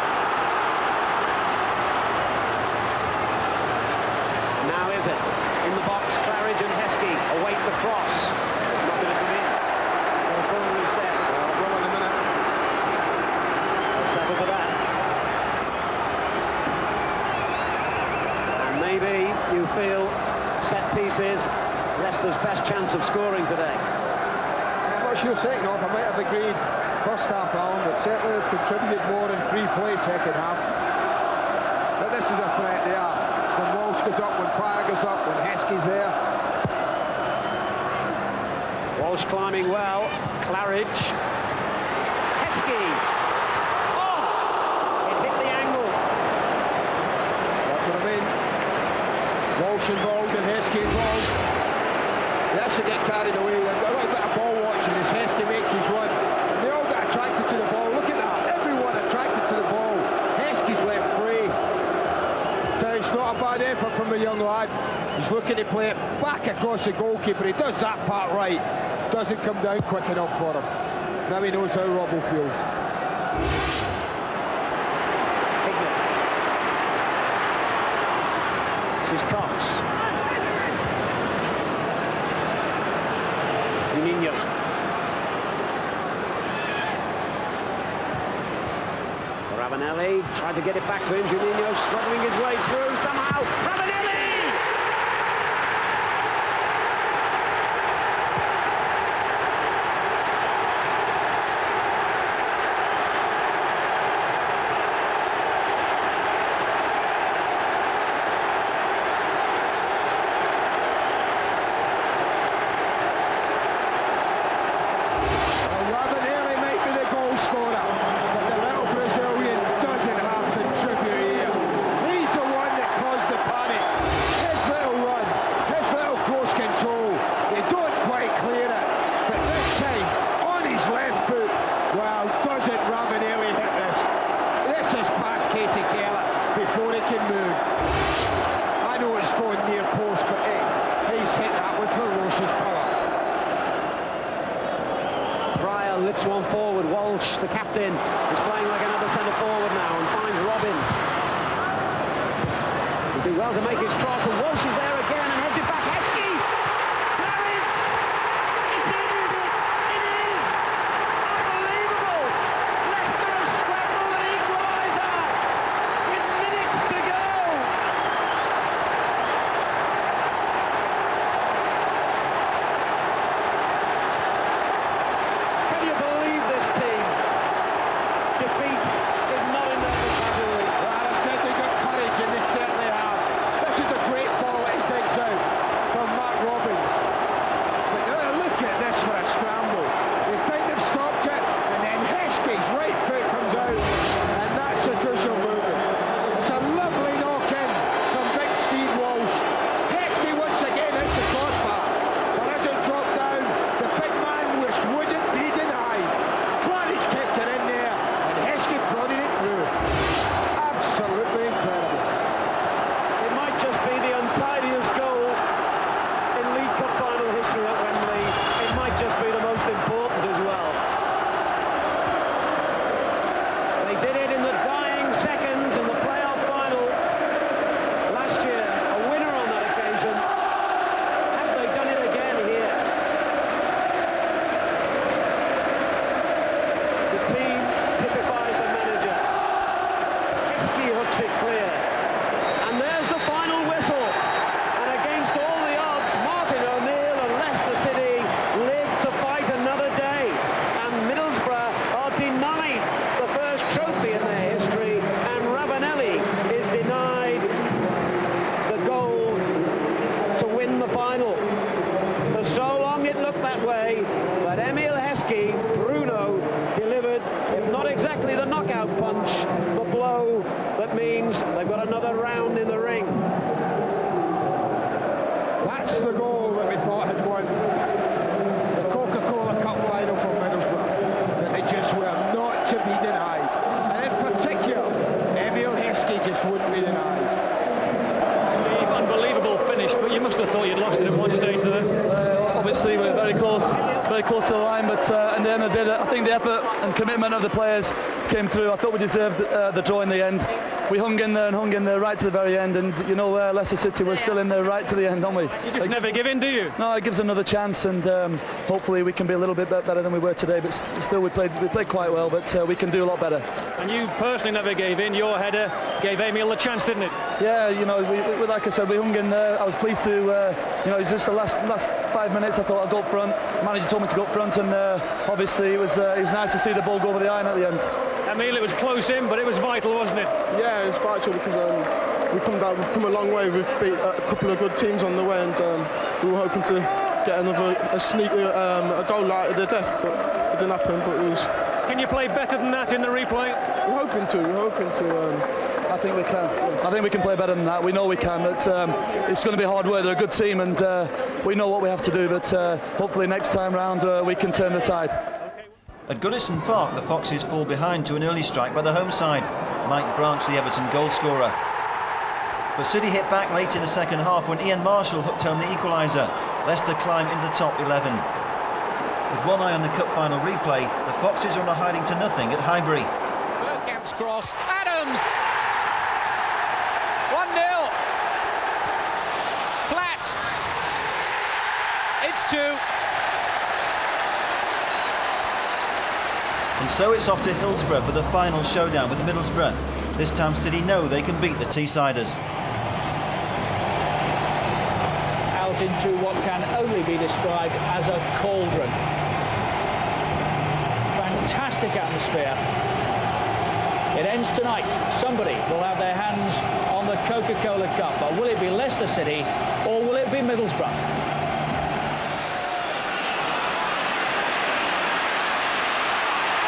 M: And now is it? In the box, Claridge and Heskey await the cross. It's not going to come in. The corner instead. Well, in a minute. They'll settle for that. And maybe you feel set pieces, Leicester's best chance of scoring today.
K: I'm not sure second half, I might have agreed first half round, but certainly they've contributed more in free play second half. But this is a threat they are. When Walsh goes up, when Pryor goes up, when Heskey's there.
M: Walsh climbing well, Claridge. Heskey! Oh! It hit the angle.
K: That's what I mean. Walsh involved and Heskey involved. They actually get carried away. They've got a little bit of ball watching as Heskey makes his run. And they all got attracted to the ball. Look at that. Everyone attracted to the ball. Heskey's left free. bad effort from the young lad. He's looking to play it back across the goalkeeper. He does that part right. Doesn't come down quick enough for him. Now he knows how Robbo feels.
M: This is Cox. Juninho. Ravanelli tried to get it back to him. Juninho struggling his way through somehow. Ravanelli! Lifts one forward. Walsh, the captain, is playing like another centre forward now and finds Robbins. He'll do well to make his cross, and Walsh is there again and heads it back. Heskey! Clarence! It's in, is it? It is! Unbelievable! Leicester have scrambled an equaliser with minutes to go! Can you believe this team? Defeat is not in their vocabulary.
K: Well, I said they got courage, and they certainly have. This is a great ball that he digs out from Mark Robbins. But look at this for a scramble. They think they've stopped it, and then Heskey's right foot comes out, and that's a crucial movement. It's a lovely knock-in from big Steve Walsh. Heskey once again hits the crossbar, but as it dropped down, the big man wouldn't be denied. Claridge kept it in there, and Heskey prodded it through. Absolutely incredible.
M: It might just be the untidiest goal in League Cup final history at Wembley. It might just be the most important as well. They did it in the dying seconds in the playoff final last year. A winner on that occasion. Have they done it again here? The team typifies the manager. Heskey hooks it clear. And there's the final whistle. And against all the odds, Martin O'Neill and Leicester City live to fight another day. And Middlesbrough are denied the first trophy in their history. And Ravanelli is denied the goal to win the final. For so long it looked that way, but Emile Heskey, Bruno, delivered, if not exactly the knockout punch, the blow that means they've got another round in the ring.
K: That's the goal that we thought had won the Coca-Cola Cup final for Middlesbrough, that they just were not to be denied. And in particular, Emile Heskey just wouldn't be denied.
L: Steve, unbelievable finish, but you must have thought you'd lost it at one stage there.
H: Obviously we're very close to the line, but at the end of the day, I think the effort and commitment of the players came through. I thought we deserved the draw in the end. We hung in there right to the very end, and you know, Leicester City, we're still in there right to the end, aren't we?
L: You just never give in, do you?
H: No, it gives another chance, and hopefully we can be a little bit better than we were today, but still we played quite well, but we can do a lot better.
L: And you personally never gave in. Your header gave Emile the chance, didn't it?
H: Yeah, you know, we like I said, we hung in there. I was pleased to, you know, it's just the last 5 minutes. I thought I'd go up front. The manager told me to go up front, and obviously it was nice to see the ball go over the iron at the end.
L: Emile, it was close in, but it was vital, wasn't it?
V: Yeah, it's vital because we've come a long way. We've beat a couple of good teams on the way, and we were hoping to get a goal out of the death, but it didn't happen. But it was.
L: Can you play better than that in the replay?
V: We're hoping to.
H: I think we can. I think we can play better than that. We know we can. But it's going to be hard work. They're a good team, and we know what we have to do. But hopefully next time round we can turn the tide.
A: At Goodison Park, the Foxes fall behind to an early strike by the home side. Mike Branch, the Everton goalscorer. But City hit back late in the second half when Ian Marshall hooked home the equaliser. Leicester climb into the top 11. With one eye on the cup final replay, the Foxes are on a hiding to nothing at Highbury.
E: Bergkamp's cross, Adams! 1-0. Platt. It's 2.
A: And so it's off to Hillsborough for the final showdown with Middlesbrough. This time City know they can beat the Teessiders.
M: Out into what can only be described as a cauldron. Fantastic atmosphere. It ends tonight. Somebody will have their hands on the Coca-Cola Cup, but will it be Leicester City or will it be Middlesbrough?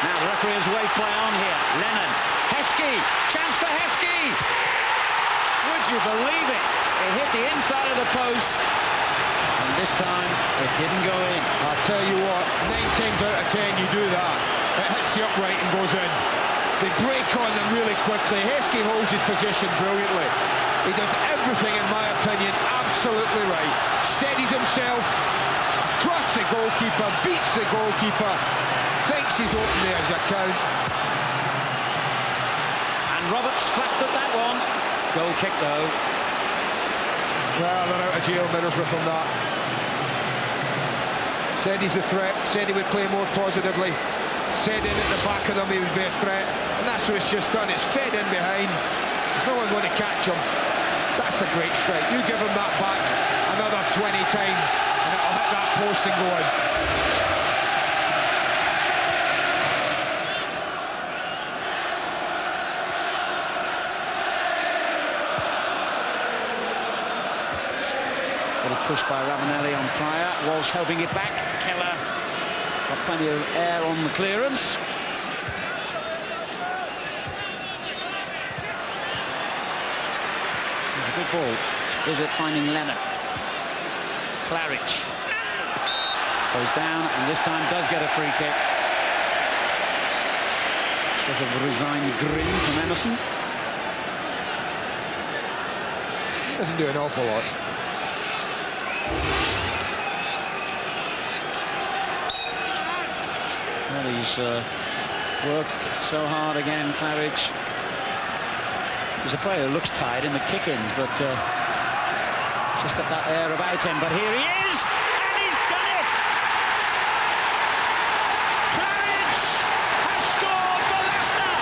C: Now the referee has waved play on here. Lennon, Heskey, chance for Heskey. Would you believe it? It hit the inside of the post, and this time it didn't go in.
K: I'll tell you what, 9 times out of 10 you do that. It hits the upright and goes in. They break on them really quickly. Heskey holds his position brilliantly. He does everything, in my opinion, absolutely right. Steadies himself, across the goalkeeper, beats the goalkeeper, thinks he's open there as a count.
C: And Roberts flapped at that one. Goal kick though.
K: Well, they're out of jail, Middlesbrough, from that. Said he's a threat, said he would play more positively, said in at the back of them he would be a threat, and that's what it's just done. It's fed in behind. There's no one going to catch him. That's a great strike. You give him that back another 20 times, and it'll hit that post and go in.
M: Pushed by Ravanelli on Pryor. Walsh helping it back. Keller got plenty of air on the clearance. It's a good ball. Is it finding Lennon? Claridge goes down and this time does get a free kick. Sort of resigned grin from Emerson.
K: He doesn't do an awful lot.
M: Well, he's worked so hard again, Claridge. He's a player who looks tired in the kick-ins, but he's just got that air about him. But here he is, and he's done it! Claridge has scored for Leicester!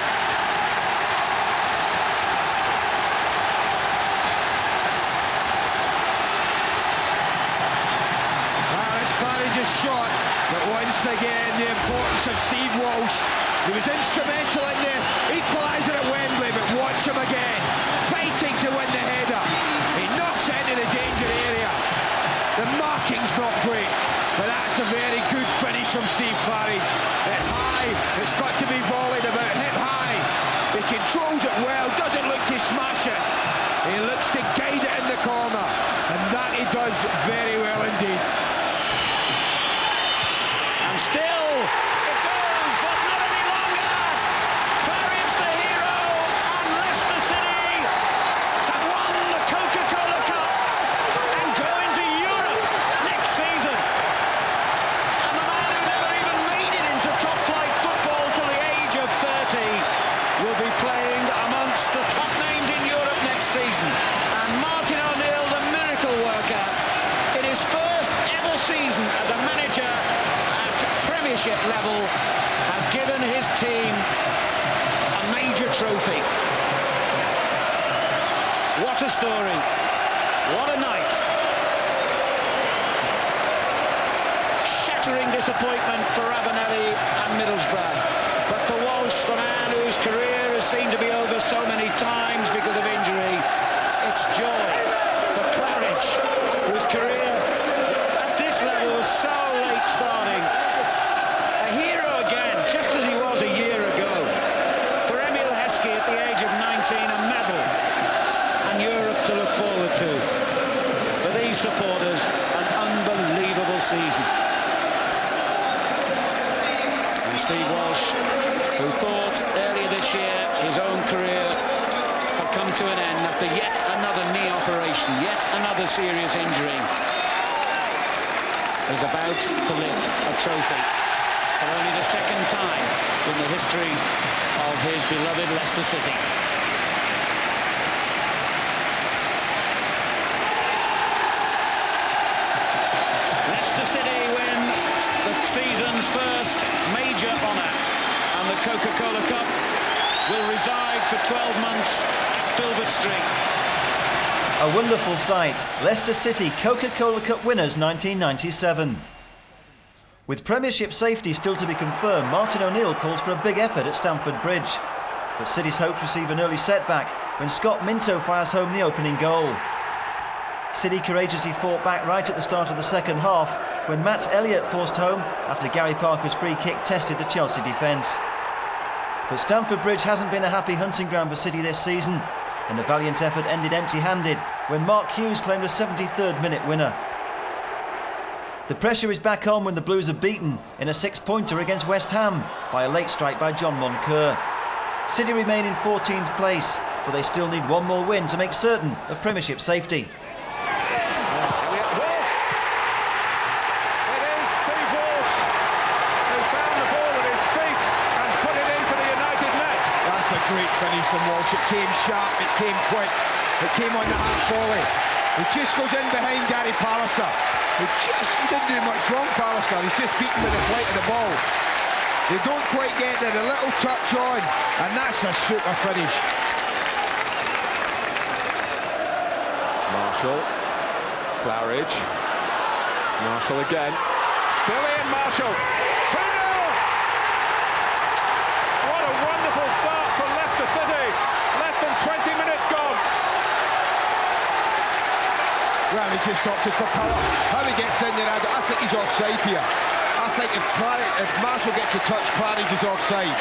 K: Well, it's Claridge's shot. But once again, the importance of Steve Walsh. He was instrumental in the equaliser at Wembley, but watch him again, fighting to win the header. He knocks it into the danger area. The marking's not great, but that's a very good finish from Steve Claridge. It's high, it's got to be volleyed about hip high. He controls it well, doesn't look to smash it. He looks to guide it in the corner, and that he does very well indeed.
C: And still, it goes, but not any longer. Claridge the hero, and Leicester City have won the Coca-Cola Cup and go into Europe next season. And the man who never even made it into top-flight football till the age of 30 will be playing amongst the top names in Europe next season. And Martin O'Neill, the miracle worker, in his first ever season as a manager Premiership level, has given his team a major trophy. What a story. What a night. Shattering disappointment for Ravanelli and Middlesbrough. But for Walsh, the man whose career has seemed to be over so many times because of injury, it's joy. For Claridge, whose career at this level was so late starting, a hero again, just as he was a year ago. For Emil Heskey at the age of 19, a medal and Europe to look forward to. For these supporters, an unbelievable season. And Steve Walsh, who thought earlier this year his own career had come to an end after yet another
P: yet another serious injury, is about to lift a trophy for only the second time in the history of his beloved Leicester City. Leicester City win the season's first major honour, and the Coca-Cola Cup will reside for 12 months at Filbert Street.
A: A wonderful sight. Leicester City Coca-Cola Cup winners 1997. With Premiership safety still to be confirmed, Martin O'Neill calls for a big effort at Stamford Bridge. But City's hopes receive an early setback when Scott Minto fires home the opening goal. City courageously fought back right at the start of the second half when Matt Elliott forced home after Gary Parker's free kick tested the Chelsea defence. But Stamford Bridge hasn't been a happy hunting ground for City this season, and the valiant effort ended empty-handed when Mark Hughes claimed a 73rd minute winner. The pressure is back on when the Blues are beaten in a six-pointer against West Ham by a late strike by John Moncur. City remain in 14th place, but they still need one more win to make certain of Premiership safety.
K: Great finish from Walsh. It came sharp, it came quick, it came on the half volley. He just goes in behind Gary Pallister. He didn't do much wrong, Pallister. He's just beaten with the flight of the ball. They don't quite get there, a little touch on, and that's a super finish.
J: Marshall, Claridge, Marshall again, still in Marshall, 2-0! What a wonderful start from Leicester City, less than 20 minutes gone.
K: Well, he's just stopped it for power. How he gets in there, I think he's offside here. I think if Marshall gets a touch, Claridge is offside.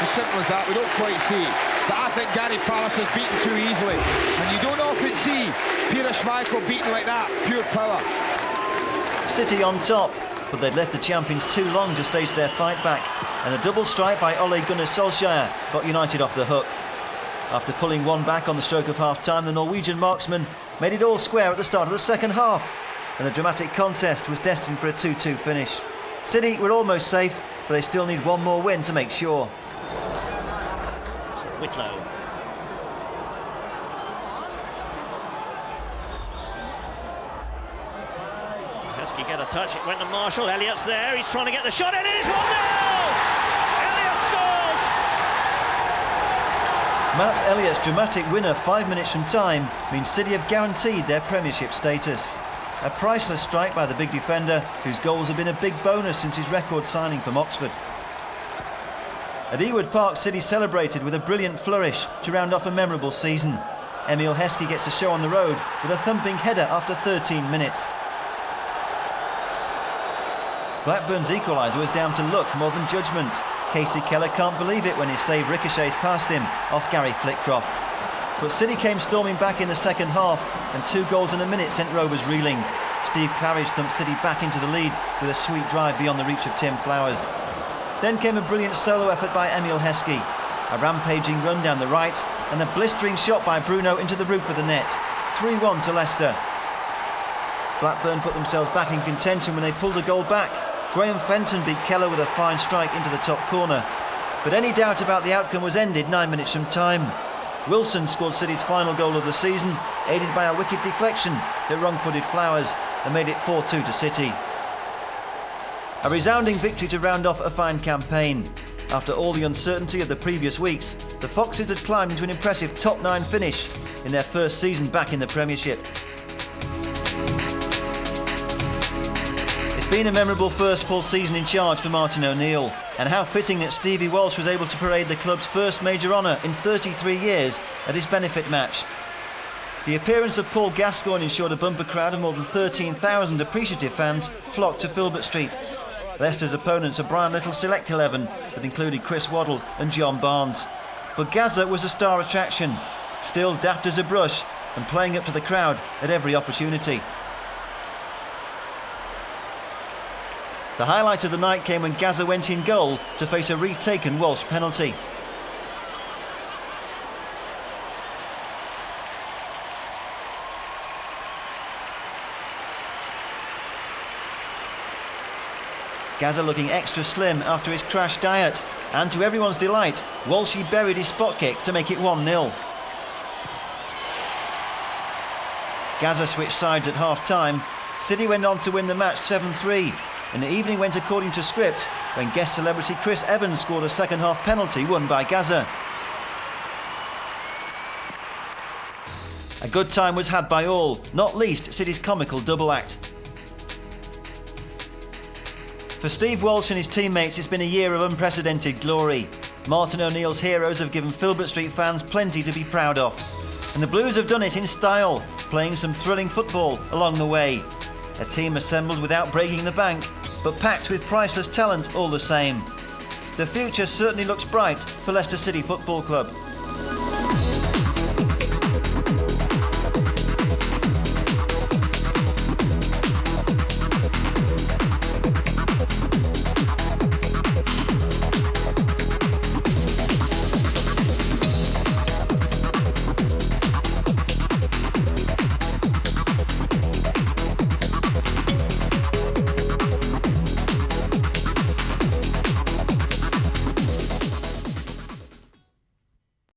K: As simple as that, we don't quite see. But I think Gary Pallister's beaten too easily. And you don't often see Peter Schmeichel beaten like that, pure power.
A: City on top, but they'd left the champions too long to stage their fight back. And a double strike by Ole Gunnar Solskjaer got United off the hook. After pulling one back on the stroke of half-time, the Norwegian marksman made it all square at the start of the second half, and the dramatic contest was destined for a 2-2 finish. City were almost safe, but they still need one more win to make sure.
C: Whitlow. Heskey get a touch, it went to Marshall, Elliott's there, he's trying to get the shot, it is 1-0! Elliott scores!
A: Matt Elliott's dramatic winner 5 minutes from time means City have guaranteed their Premiership status. A priceless strike by the big defender, whose goals have been a big bonus since his record signing from Oxford. At Ewood Park, City celebrated with a brilliant flourish to round off a memorable season. Emile Heskey gets a show on the road with a thumping header after 13 minutes. Blackburn's equaliser was down to luck more than judgment. Casey Keller can't believe it when his save ricochets past him off Gary Flitcroft. But City came storming back in the second half, and 2 goals in a minute sent Rovers reeling. Steve Claridge thumped City back into the lead with a sweet drive beyond the reach of Tim Flowers. Then came a brilliant solo effort by Emile Heskey, a rampaging run down the right, and a blistering shot by Bruno into the roof of the net. 3-1 to Leicester. Blackburn put themselves back in contention when they pulled a goal back. Graham Fenton beat Keller with a fine strike into the top corner. But any doubt about the outcome was ended 9 minutes from time. Wilson scored City's final goal of the season, aided by a wicked deflection that wrong-footed Flowers and made it 4-2 to City. A resounding victory to round off a fine campaign. After all the uncertainty of the previous weeks, the Foxes had climbed into an impressive top 9 finish in their first season back in the Premiership. It's been a memorable first full season in charge for Martin O'Neill, and how fitting that Stevie Walsh was able to parade the club's first major honour in 33 years at his benefit match. The appearance of Paul Gascoigne ensured a bumper crowd of more than 13,000 appreciative fans flocked to Filbert Street. Leicester's opponents a Brian Little select 11 that included Chris Waddle and John Barnes. But Gazza was a star attraction, still daft as a brush and playing up to the crowd at every opportunity. The highlight of the night came when Gazza went in goal to face a retaken Walsh penalty. Gaza looking extra slim after his crash diet, and to everyone's delight, Walshy buried his spot kick to make it 1-0. Gaza switched sides at half-time. City went on to win the match 7-3, and the evening went according to script when guest celebrity Chris Evans scored a second-half penalty won by Gaza. A good time was had by all, not least City's comical double act. For Steve Walsh and his teammates, it's been a year of unprecedented glory. Martin O'Neill's heroes have given Filbert Street fans plenty to be proud of. And the Blues have done it in style, playing some thrilling football along the way. A team assembled without breaking the bank, but packed with priceless talent all the same. The future certainly looks bright for Leicester City Football Club.